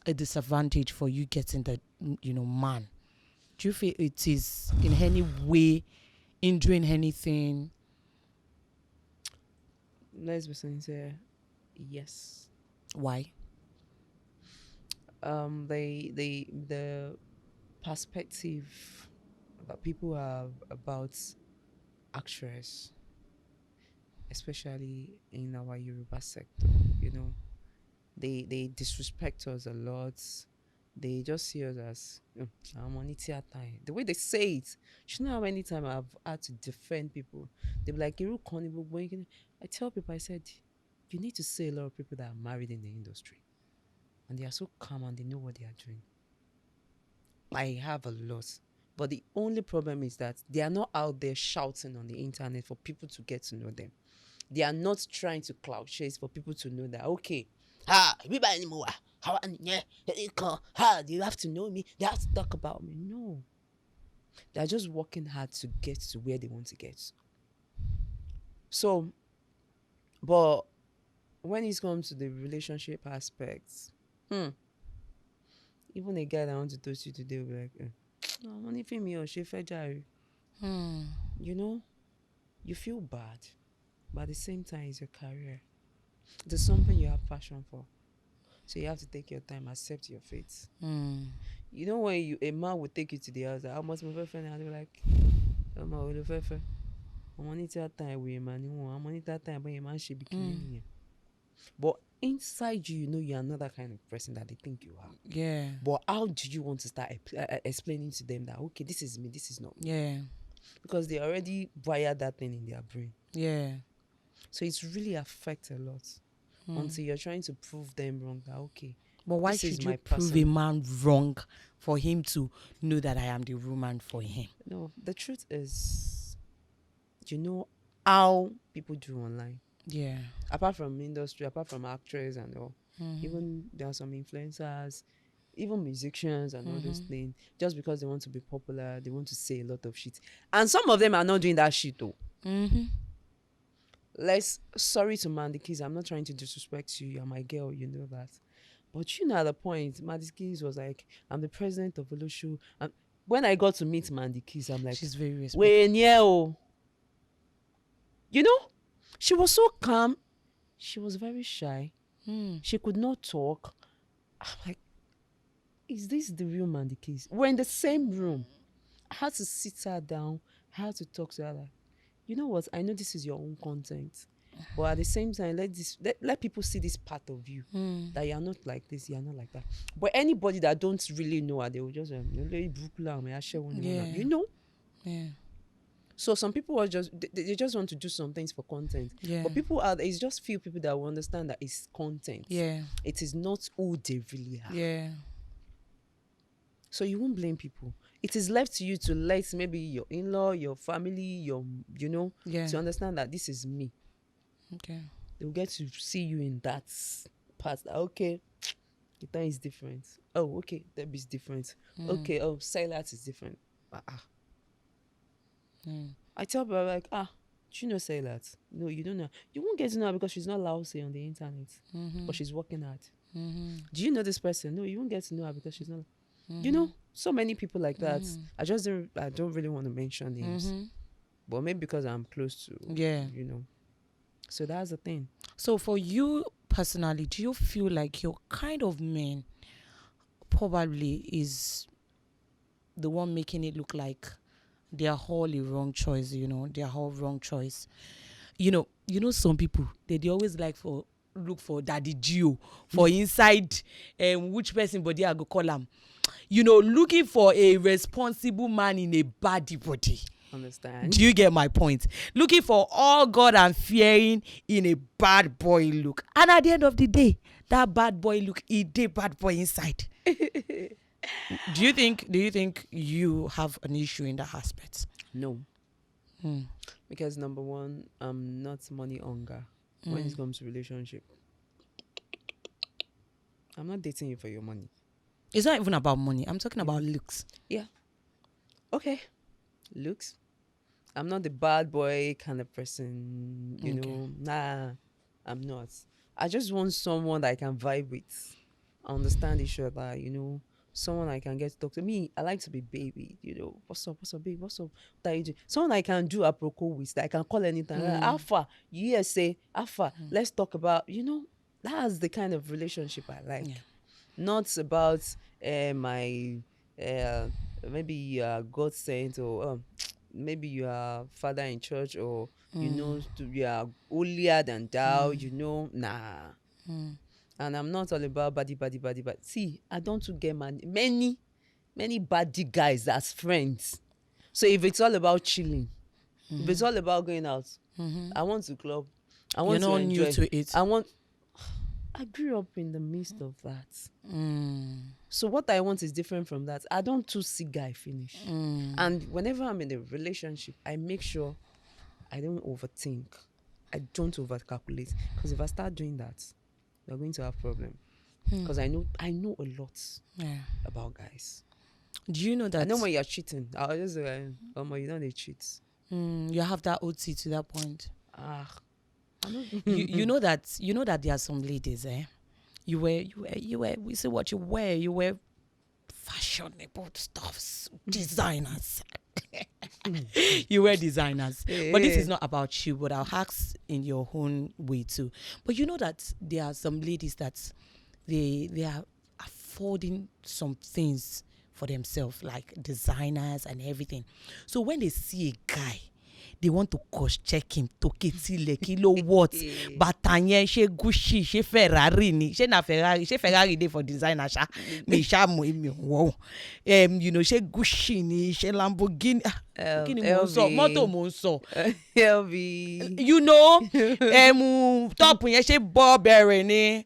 a disadvantage for you getting the man? Do you feel it is in any way hindering anything? Let's be sincere. Yes. Why? The perspective that people have about actress, especially in our Yoruba sector, they disrespect us a lot. They just see us as I'm on theater. The way they say it, you know how many times I've had to defend people. They be like, "Iru kan ni gbogbo yin." I tell people, I said, you need to see a lot of people that are married in the industry, and they are so calm and they know what they are doing. I have a lot, but the only problem is that they are not out there shouting on the internet for people to get to know them. They are not trying to cloud chase for people to know that, okay, we buy anymore. Do you have to know me? They have to talk about me. No. They're just working hard to get to where they want to get. So, but when it comes to the relationship aspects, even a guy that wants to touch you today will be like, no, I'm only for me or she fejari. You feel bad, but at the same time, it's your career. There's something you have passion for. So you have to take your time, accept your fate. You know when a man would take you to the house, how much my friend, and they're like, I'm on it that time with a man, I'm on it that time, but a man should be killing you. But inside you, you're another kind of person that they think you are. Yeah. But how do you want to start explaining to them that, okay, this is me, this is not me? Yeah. Because they already wired that thing in their brain. Yeah. So it's really affects a lot until you're trying to prove them wrong that, okay, But why this is should my you prove person. a man wrong for him to know that I am the woman for him? No, the truth is, how people do online. Yeah. Apart from industry, apart from actors and all, even there are some influencers, even musicians and all those things, just because they want to be popular, they want to say a lot of shit. And some of them are not doing that shit though. Sorry to Mandikis, I'm not trying to disrespect you, you're my girl, you know that. But at the point, Mandikis was like, I'm the president of Olushu. And when I got to meet Mandikis, I'm like, She's very respectful. when she was so calm. She was very shy. She could not talk. I'm like, is this the real Mandikis? We're in the same room. I had to sit her down. I had to talk to her like, you know what? I know this is your own content, but at the same time, let people see this part of you that you're not like this, you're not like that. But anybody that don't really know her, they will just Yeah. you know. Yeah. So some people are just they just want to do some things for content. Yeah. But people are it's just few people that will understand that it's content. Yeah. It is not who they really are. Yeah. So you won't blame people. It is left to you to let maybe your in-law, your family, Yeah. to understand that this is me. Okay. They'll get to see you in that part. That, okay, Kiitan is different. Oh, okay, Debbie's different. Okay, oh, Silat is different. I tell people like, do you know Silat? No, you don't know. You won't get to know her because she's not lousy on the internet, but she's working hard. Do you know this person? No, you won't get to know her because she's not. You know, so many people like that. I don't really want to mention names, but maybe because I'm close to, Yeah. So that's the thing. So for you personally, do you feel like your kind of man probably is the one making it look like they are all a wrong choice, they are all wrong choice? Some people, they always like for look for daddy Gio for inside which person body I go call them. Looking for a responsible man in a body body. Understand? Do you get my point? Looking for all God and fearing in a bad boy look. And at the end of the day, that bad boy look, he did bad boy inside. Do you think you have an issue in that aspect? No. Because number one, I'm not money hunger when it comes to relationship. I'm not dating you for your money. It's not even about money. I'm talking about looks. Yeah. Okay. Looks. I'm not the bad boy kind of person, you know. Nah, I'm not. I just want someone that I can vibe with. Understand each other, someone I can get to talk to. Me, I like to be baby, what's up, babe, what's up, what are you doing? Someone I can do a proco with, that I can call anytime. Alpha, say Alpha, let's talk about, that's the kind of relationship I like. Yeah. Not about my maybe you are God sent, or maybe you are father in church, or you are holier than thou, nah. And I'm not all about body. See, I don't get many body guys as friends. So if it's all about chilling, if it's all about going out, I want to club, I want You're to not enjoy. new to it. I grew up in the midst of that. So what I want is different from that. I don't too see guy finish. And whenever I'm in a relationship, I make sure I don't overthink. I don't overcalculate. Because if I start doing that, we're going to have problem. Because I know a lot about guys. Do you know that? I know when you're cheating. I'll just say, you know they cheat. You have that OT to that point. You know that there are some ladies, you wear we say what you wear, you wear fashionable stuffs, designers. You wear designers. But this is not about you, but I'll ask in your own way too. But you know that there are some ladies that they are affording some things for themselves, like designers and everything. So when they see a guy, they want to cost check him to kilo what bàtà yẹn ṣe Gucci ṣe Ferrari ni ṣe na Ferrari ṣe Ferrari dey for designer sha me sha mo emi wo ṣe Gucci ni ṣe Lamborghini kí ni mo sọ mọ́tò mo sọ LV top yẹn ṣe Burberry ni.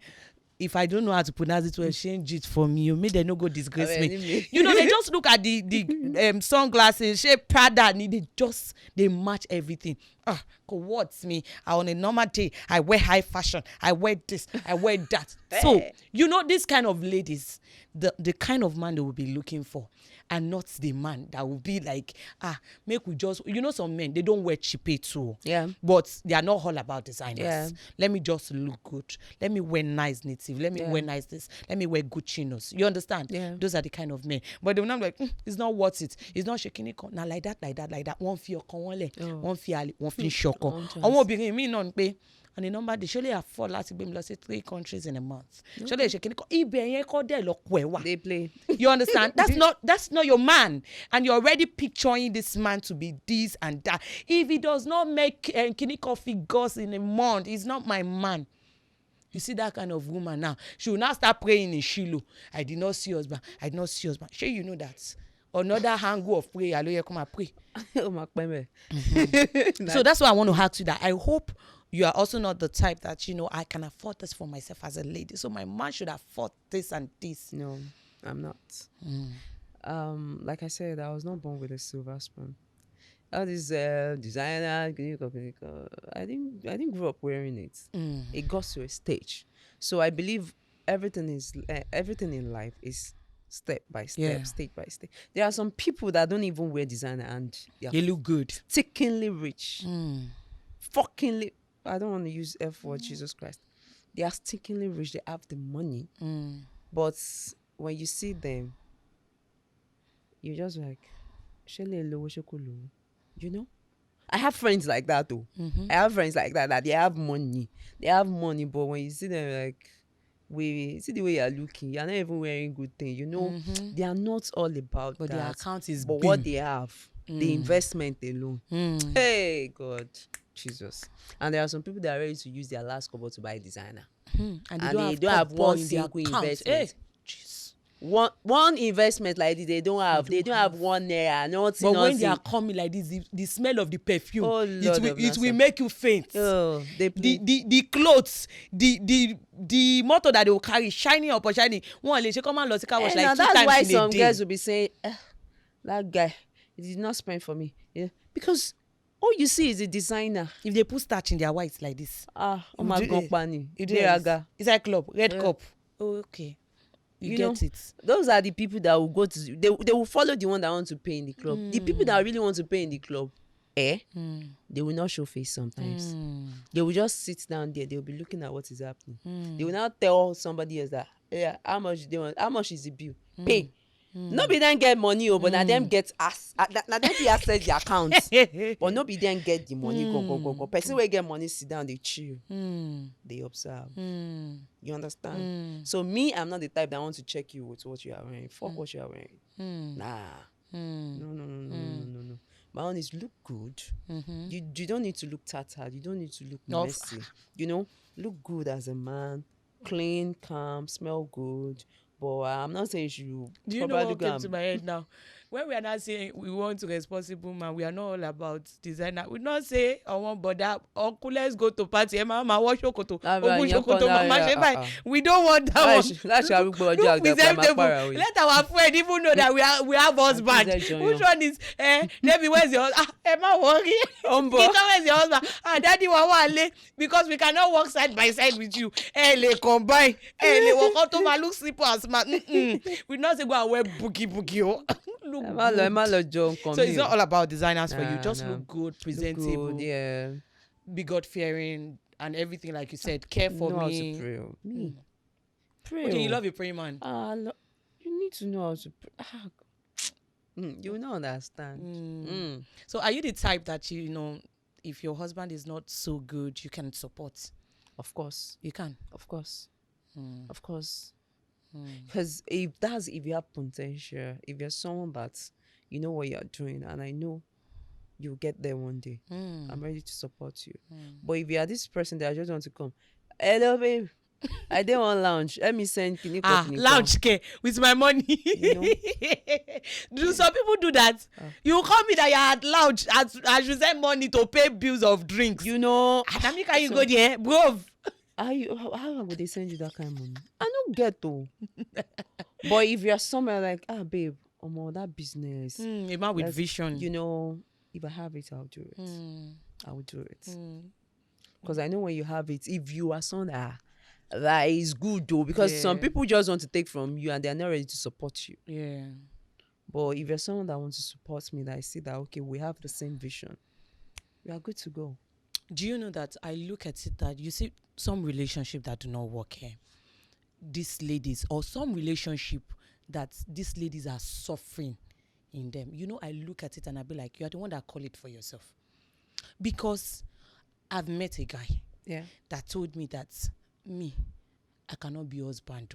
If I don't know how to pronounce it, to exchange it from you, may they no go disgrace me. They just look at the sunglasses, shape Prada, they match everything. What's me? On a normal day, I wear high fashion, I wear this, I wear that. So, this kind of ladies, the kind of man they will be looking for, and not the man that will be like, make we just, some men, they don't wear cheapy too. Yeah. But they are not all about designers. Yeah. Let me just look good. Let me wear nice native. Let me wear nice this. Let me wear good chinos. You understand? Yeah. Those are the kind of men. But they're not like, it's not worth it. It's not shaking it. Now like that. One fear one fear one fear shoko. I won't be me non pay. And the number they surely afford last be lost 3 countries in a month. Surely shaking They play. You understand? That's not your man. And you're already picturing this man to be this and that. If he does not make kiniko figures in a month, he's not my man. You see that kind of woman now. She will now start praying in Shiloh. I did not see husband. Sure, you know that another angle of prayer. Ló yẹ kó máa pray. Oh, my baby. So that's why I want to ask you that. I hope you are also not the type that, you know, I can afford this for myself as a lady, so my man should afford this and this. No, I'm not. Like I said, I was not born with a silver spoon. All this designer, I didn't grow up wearing it. It got to a stage. So I believe everything in life is step by step, Yeah. stage by stage. There are some people that don't even wear designer and they are You look good. stickingly rich. Fuckingly, I don't want to use F word, Jesus Christ. They are stickingly rich. They have the money. But when you see them, you're just like, "Shele lowo, sheko lowo." You know? I have friends like that though. I have friends like that they have money. They have money, but when you see them, like, we see the way you're looking, you're not even wearing good things. You know, they are not all about But that. their account is But big. what they have, the investment alone. Hey God, Jesus. And there are some people that are ready to use their last kobo to buy designer. And And they don't have kobo one in their single account. investment. Hey, jeez. One investment like this, they don't have 1 naira, nothing. But when they are nothing. coming like this, the smell of the perfume, Oh, it Lord will of it will mercy. make you faint. Oh, they play. The clothes, the motor that they will carry, shining up or shining. One lè ṣe come and lost car wash like Now 2 that's times why in a some day. girls will be saying, that guy, he did not spend for me. Yeah. Because all you see is a designer. If they put starch in their whites like this, Oh you my do God, it. Pani. You do it. It's like club, red Yeah. cup. Oh, okay. You You get know, it. those are the people that will go to, they will follow the one that want to pay in the club. The people that really want to pay in the club, they will not show face sometimes. They will just sit down there. They will be looking at what is happening. They will not tell somebody else that, yeah, how much they want, how much is the bill? Pay. Nobody then get money, but now them get now them be access the account. But nobody then get the money. Go. Person will get money, sit down, they chill, they observe. You understand? So me, I'm not the type that want to check you with what you are wearing. Fuck what you are wearing. Nah. No. My own is look good. You don't need to look tattered. You don't need to look No. messy. You know, look good as a man. Clean, calm, smell good. But I'm not saying you should Do you know probably what go came and to my head now? When we are not saying we want a responsible man, we are not all about designer. We not say I want bother uncle, let's go to party. Mama wash shokoto. Ogun shokoto, mama shebai. We don't want that one. Look presentable. Let our friend even know that we have husband. Which one is Debbie, where's your husband? Emma worry. Kiitan, where's your husband? Daddy wale, because we cannot work side by side with you. Le combine. Le walk out to my look simple as man. We not say go and wear boogie. Look good. So it's not all about designers for you. Just look good, presentable, Good, yeah. be God fearing, and everything like you said. Care for know me. how to pray. Me. Pray. Okay, you love a praying man. You need to know how to pray. You will not understand. So are you the type that you know, if your husband is not so good, you can support? Of course. You can. Of course. Of course. Because if you have potential, if you're someone that you know what you're doing, and I know you'll get there one day, I'm ready to support you. But if you are this person that I just want to come, hello babe, I didn't want lounge. Let me send Lounge care with my money. You know? Do some people do that? You call me that you're at lounge as you send money to pay bills of drinks. You know, Can you go there, bro? how would they send you that kind of money? I don't get though. But if you're somewhere like, babe, that business, A man with vision. you know, if I have it, I'll do it. I will do it. Because I know when you have it, if you are someone that is good though, because some people just want to take from you and they're not ready to support you. Yeah. But if you're someone that wants to support me, that I see that, okay, we have the same vision, we are good to go. Do you know that I look at it that you see some relationship that do not work here? These ladies, or some relationship that these ladies are suffering in them. You know, I look at it and I be like, you are the one that call it for yourself. Because I've met a guy that told me that I cannot be husband.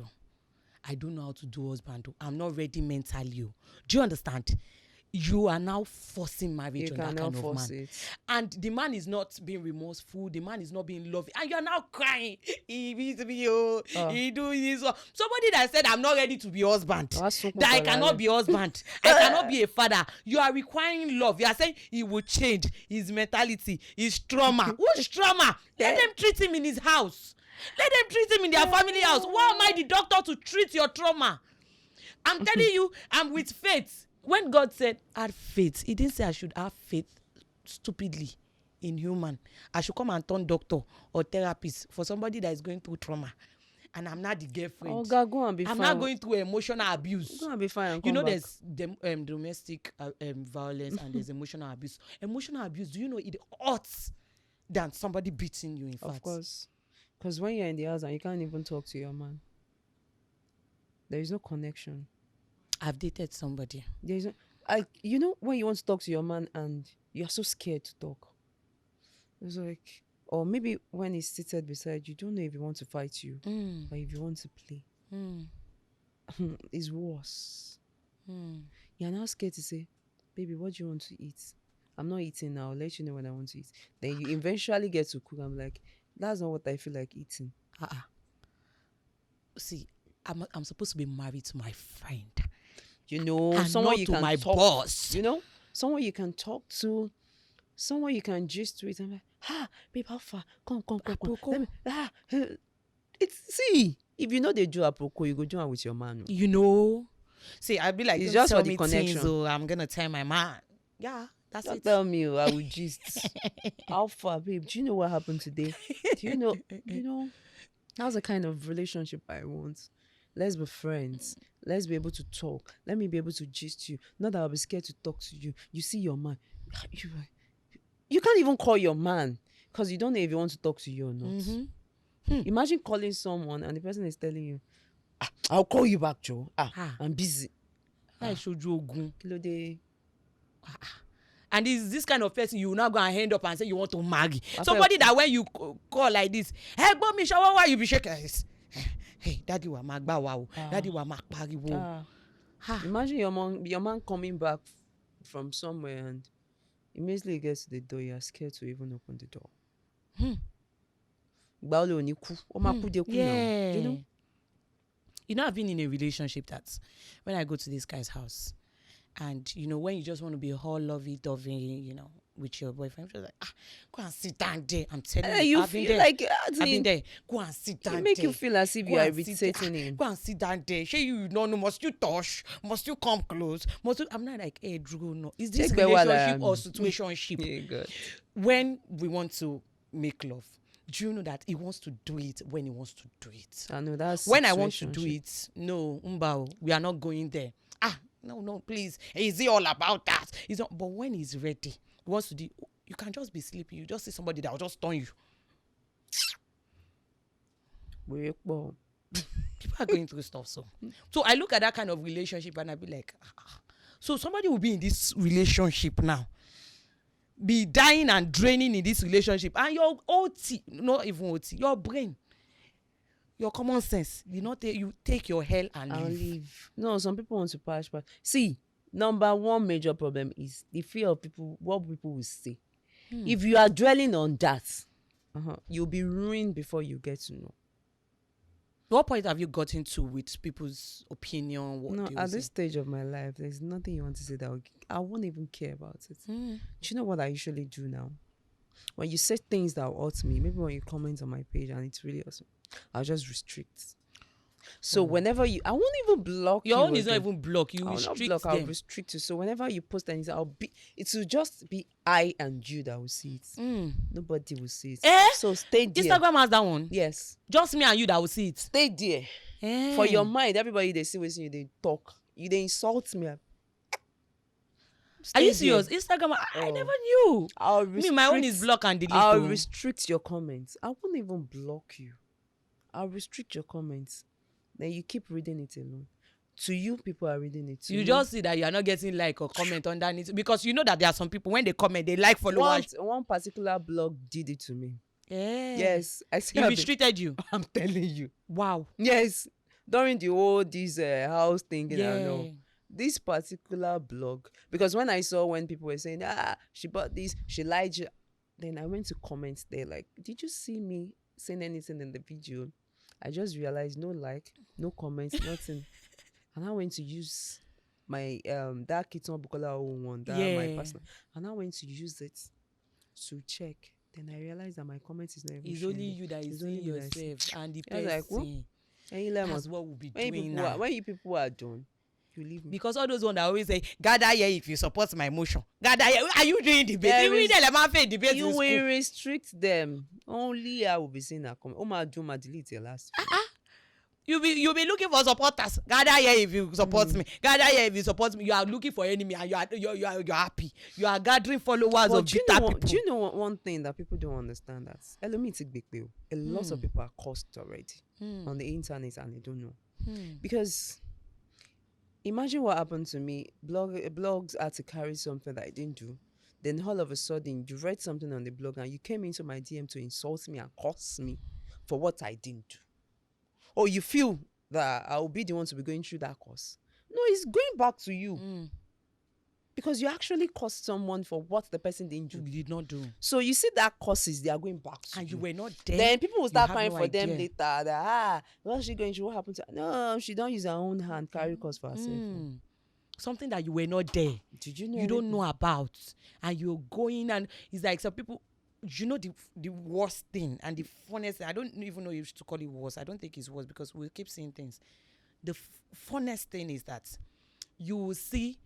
I don't know how to do husband. I'm not ready mentally. Do you understand? you are now forcing marriage You on that cannot kind of force man. it. And the man is not being remorseful, the man is not being loving, and you're now crying. He beats me, oh, he do this. Oh. Somebody that said, I'm not ready to be husband, that I cannot be husband, I cannot be a father. You are requiring love. You are saying he will change his mentality, his trauma. Which trauma? Let them treat him in his house. Let them treat him in their family house. Why am I the doctor to treat your trauma? I'm telling you, I'm with faith. When God said, have faith, he didn't say I should have faith stupidly in human. I should come and turn doctor or therapist for somebody that is going through trauma. And I'm not the girlfriend. Oh, God, go and be I'm fine. not going through emotional abuse. Go and be fine and You come know, back. there's domestic violence and there's emotional abuse. Emotional abuse, do you know it hurts than somebody beating you, in fact? Of course. Because when you're in the house and you can't even talk to your man, there is no connection. I've dated somebody. There is no, you know, when you want to talk to your man and you're so scared to talk. It's like, or maybe when he's seated beside you, don't know if he wants to fight you or if you want to play. It's worse. You're now scared to say, baby, what do you want to eat? I'm not eating now. I'll let you know when I want to eat. Then you eventually get to cook. I'm like, that's not what I feel like eating. See, I'm supposed to be married to my friend. You know, And someone not you to can my talk. boss. You know, someone you can talk to, someone you can gist with. I'm like, babe, how far? Come. Let me, see, if you know they do aproko, you go do it with your man. You know, see, I'd be like, It's don't just tell for the me connection. things, or I'm gonna tell my man. Yeah, that's Don't it. tell me, I will gist. How far, babe? Do you know what happened today? Do you know? That's the kind of relationship I want. Let's be friends. Let's be able to talk. Let me be able to gist you. Not that I'll be scared to talk to you. You see your man. You can't even call your man because you don't know if he wants to talk to you or not. Imagine calling someone and the person is telling you, I'll call you back, Joe. I'm busy. I showed you ogun. Kilo de. And is this kind of person you will now go and hand up and say you want to marry somebody that when you call like this, hey, but me shower, why you be shaking this? Hey, daddy wa magba wa o, daddy wa magpariwo. Imagine your man coming back from somewhere and immediately he gets to the door, you're scared to even open the door. Yeah. You know, I've been in a relationship that when I go to this guy's house, and you know, when you just want to be all lovey-dovey, you know, with your boyfriend, just like, go and sit down there. I'm telling you, I've been there. like I've been there. Go and sit down there. It make you feel as if Go you are and sit there. irritating him. Go and sit down there. Say you don't know, must you touch? Must you come close? I'm not like, hey, Drew, no. Is this Take relationship or situationship? Yeah, good. When we want to make love, do you know that he wants to do it when he wants to do it? I know that's When I want to do situationship. it, no, Umbao, we are not going there. No, please. Is he all about that? He's not. But when he's ready, he wants to do. You can just be sleeping. You just see somebody that will just turn you. People are going through stuff. So I look at that kind of relationship and I be like, so somebody will be in this relationship now, be dying and draining in this relationship, and your OT, not even OT, your brain, your common sense, you take your hell and leave. No, some people want to pass. See, number one major problem is the fear of what people will say. If you are dwelling on that, you'll be ruined before you get to know. What point have you gotten to with people's opinion? No, at this stage of my life, there's nothing you want to say that I won't even care about it. Do you know what I usually do now? When you say things that hurt me, maybe when you comment on my page and it's really awesome, I'll just restrict. So whenever I won't even block you. Your own is again. not even block. You I'll restrict not block, them. I'll restrict you. So whenever you post anything, it will just be I and you that will see it. Nobody will see it. So stay there. Instagram has that one. Yes. Just me and you that will see it. Stay there. For your mind, everybody they see with you, they talk. They insult me. Are you serious? Instagram, I never knew. My own is block and delete. I'll restrict your comments. I won't even block you. I'll restrict your comments. Then you keep reading it alone. To you, people are reading it. You just see that you are not getting like or comment underneath, because you know that there are some people when they comment, they like followers. One particular blog did it to me. Yeah. Yes, I see. He restricted you. I'm telling you. Wow. Yes, during the whole this house thing, I know. this particular blog, because when people were saying, she bought this, she lied, then I went to comment there, like, did you see me saying anything in the video? I just realized no like, no comments, nothing. And I went to use my that Kiitan Bukola one, that my Yeah. personal, and I went to use it to check. Then I realized that my comment is not even It's showing only there. you that is It's only seeing me that is seeing. yourself and the I was like, well, person. any That's lemon. what we'll be doing now. When you people are done, you leave me. Because all those ones that always say, gather here if you support my motion. Gather here. Are you doing debate? There We is- need a debate You in will school. restrict them. Only I will be seeing that comment. Oh my, do my delete your last. You'll be looking for supporters. Gather here if you support me. Gather here if you support me. You are looking for enemy and you're happy. You are gathering followers of Do you bitter know people. do you know one thing that people don't understand? That a lot of people are cursed already on the internet and they don't know. Because imagine what happened to me. Blogs had to carry something that I didn't do. Then all of a sudden you read something on the blog and you came into my DM to insult me and curse me for what I didn't do. Or you feel that I'll be the one to be going through that course. No, it's going back to you. Because you actually cursed someone for what the person didn't do. You did not do. So you see that courses, they are going back to And you. you were not there. Then people will You start have crying no for them idea. later that what's she going through? What happened to her? No, she don't use her own hand carry cause for herself. Something that you were not there. Did you know? You don't anything? know about, and you're going, and it's like some people. You know the worst thing and the funniest thing. I don't even know if you should call it worse. I don't think it's worse because we keep seeing things. The funnest thing is that you will see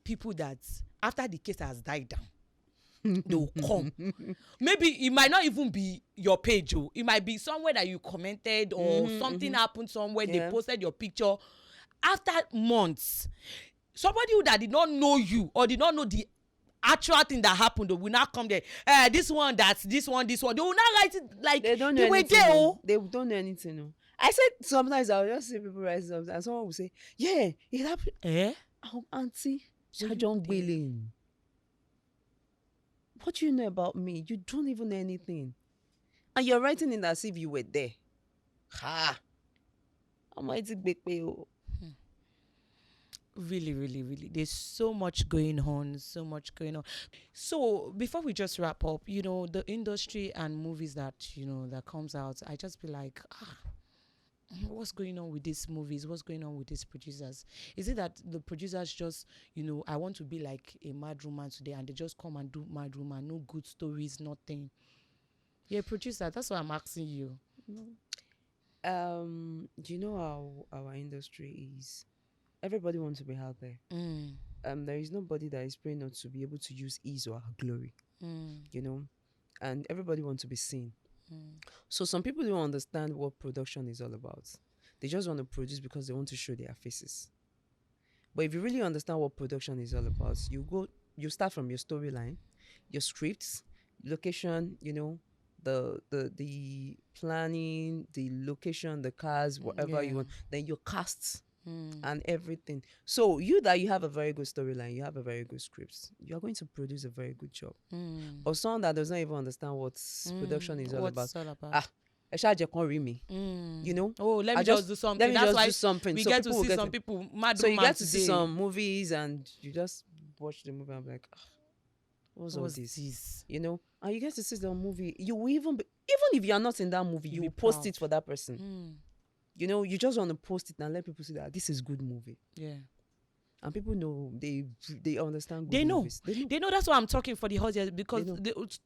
people that after the case has died down, they will come. Maybe it might not even be your page. It might be somewhere that you commented or something happened somewhere. Yeah. They posted your picture. After months, somebody who that did not know you or did not know the actual thing that happened will not come there. This one. They will not write it like They don't know they were anything. there. No. They don't know anything. No. I said sometimes I'll just see people write something and someone will say, yeah, it happened. Oh, auntie, Shajon Gbilin. What do you know about me? You don't even know anything. And you're writing it as if you were there. Ha! Almighty Bekpe. Really, really, really. There's so much going on. So before we just wrap up, the industry and movies that, that comes out, I just be like, what's going on with these movies? What's going on with these producers? Is it that the producers just, I want to be like a mad woman today and they just come and do mad woman, no good stories, nothing. Yeah, producer, that's what I'm asking you. Do you know how our industry is? Everybody wants to be out there. There is nobody that is praying not to be able to use his or her glory. And everybody wants to be seen. So some people don't understand what production is all about. They just want to produce because they want to show their faces. But if you really understand what production is all about, you start from your storyline, your scripts, location, the planning, the location, the cars, whatever you want, then your casts and everything. So you have a very good storyline, you have a very good script, you're going to produce a very good job. But someone that does not even understand what production is all about. Eshaje can't read me. Oh, let me just do something. That's why do something. we So get to people see will some people mad So you woman get to see today. some movies and you just watch the movie and be like, what's all this? And you get to see the movie. You will even if you are not in that movie, you will post it for that person. You just want to post it and let people see that this is good movie. Yeah. And people know, they understand good They know. movies. They know. That's why I'm talking for the audience, because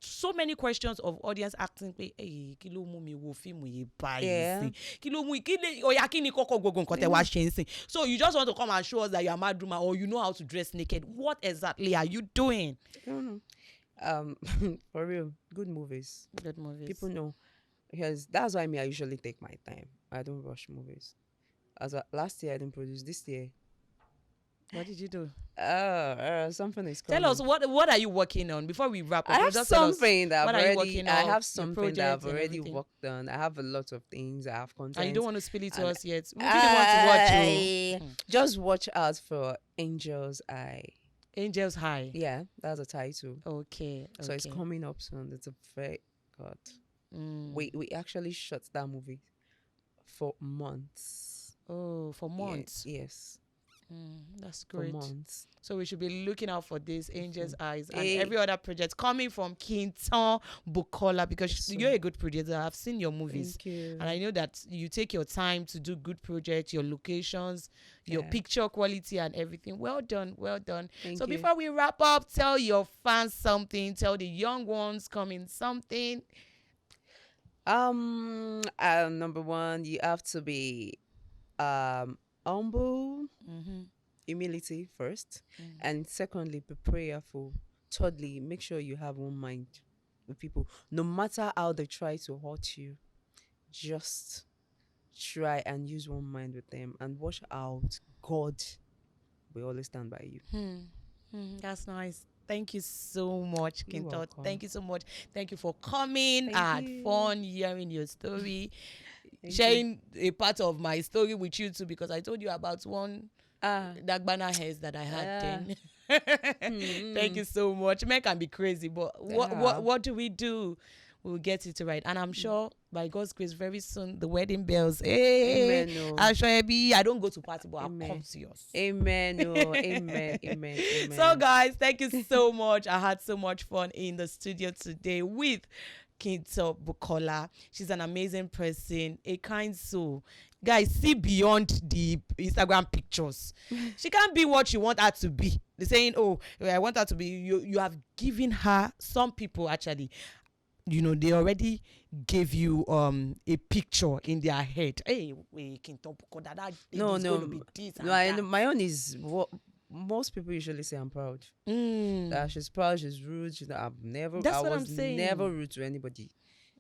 so many questions of audience asking me, hey, kilo mu mi wo film ye buy. Kilo mu kini koko gogo nkan te wa ṣe nsin. So you just want to come and show us that you are mad woman or you know how to dress naked. What exactly are you doing? I don't know. For real, good movies. Good movies. People know. Because that's why I usually take my time. I don't rush movies. Last year I didn't produce. This year, what did you do? Something is coming. Tell us what are you working on before we wrap up? I have something that I've Project already worked on. I have a lot of things. I have content. And you don't want to spill it to us yet. We really want to watch you. Just watch out for Angel's Eye. Angel's High. Yeah, that's a title. Okay. So it's coming up soon. It's a very God. We actually shot that movie for months. Oh, for months. Yes. That's for great. months. So we should be looking out for this Angel's Eyes and Eh. every other project coming from Kiitan Bukola, because So- you're a good producer. I've seen your movies. Thank you. And I know that you take your time to do good projects, your locations, your Yeah. picture quality and everything. Well done, well done. Thank So you. before we wrap up, tell your fans something. Tell the young ones coming something. Number one, you have to be humble, humility first, and secondly, be prayerful. Thirdly, make sure you have one mind with people. No matter how they try to hurt you, just try and use one mind with them and watch out. God will always stand by you. That's nice. Thank you so much, You're Kinto. welcome. Thank you so much. Thank you for coming. Thank I had you. fun hearing your story, Thank sharing a part of my story with you too, because I told you about one Ah, Dagbana hairs that I had Ah. then. Thank you so much. Men can be crazy, but Yeah. what do we do? We'll get it right. And I'm sure by God's grace, very soon the wedding bells. Hey, Amen, oh. I'm sure I don't go to party, but I'll Amen. come to yours. Amen. Oh, amen. Amen. Amen. So, guys, thank you so much. I had so much fun in the studio today with Kiitan Bukola. She's an amazing person, a kind soul. Guys, see beyond the Instagram pictures. She can't be what you want her to be. They're saying, "Oh, I want her to be." You have given her. Some people actually, they already gave you a picture in their head. Hey, wait, Kiitan Bukola, that No, is no, going to be this and no. I that. know my own is what most people usually say. I'm proud. That she's proud. She's rude. I That's what I'm was saying. never rude to anybody.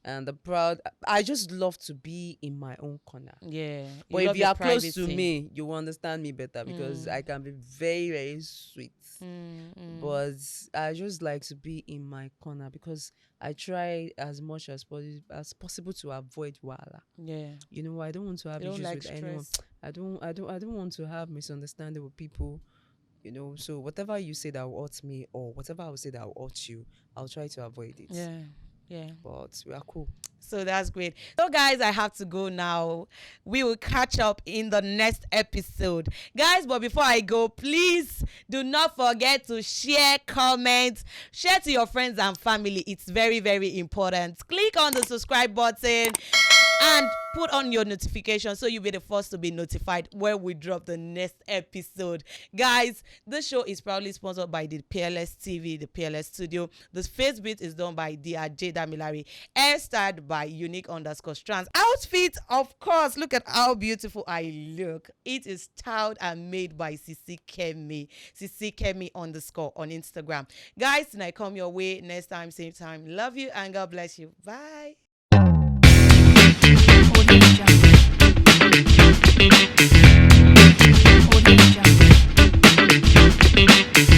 And the proud. I just love to be in my own corner. Yeah. But love if you your are close to privacy. me, you will understand me better because I can be very, very sweet. But I just like to be in my corner because I try as much as possible to avoid wala. Yeah. I don't want to have You don't issues like with anyone. stress. I don't want to have misunderstanding with people. So whatever you say that will hurt me or whatever I will say that will hurt you, I'll try to avoid it. Yeah. Yeah. But we are cool. So that's great. So, guys, I have to go now. We will catch up in the next episode. Guys, but before I go, please do not forget to share, comment, share to your friends and family. It's very, very important. Click on the subscribe button and put on your notification so you'll be the first to be notified when we drop the next episode. Guys, this show is proudly sponsored by the PLS TV, the PLS Studio. This face bit is done by DJ Damilari, hairstyled by Unique_Strands. Outfit, of course, look at how beautiful I look. It is styled and made by Sisi Kemi, Sisi Kemi _ on Instagram. Guys, tonight come your way next time, same time. Love you and God bless you. Bye. Audio Jungle. Audio Jungle.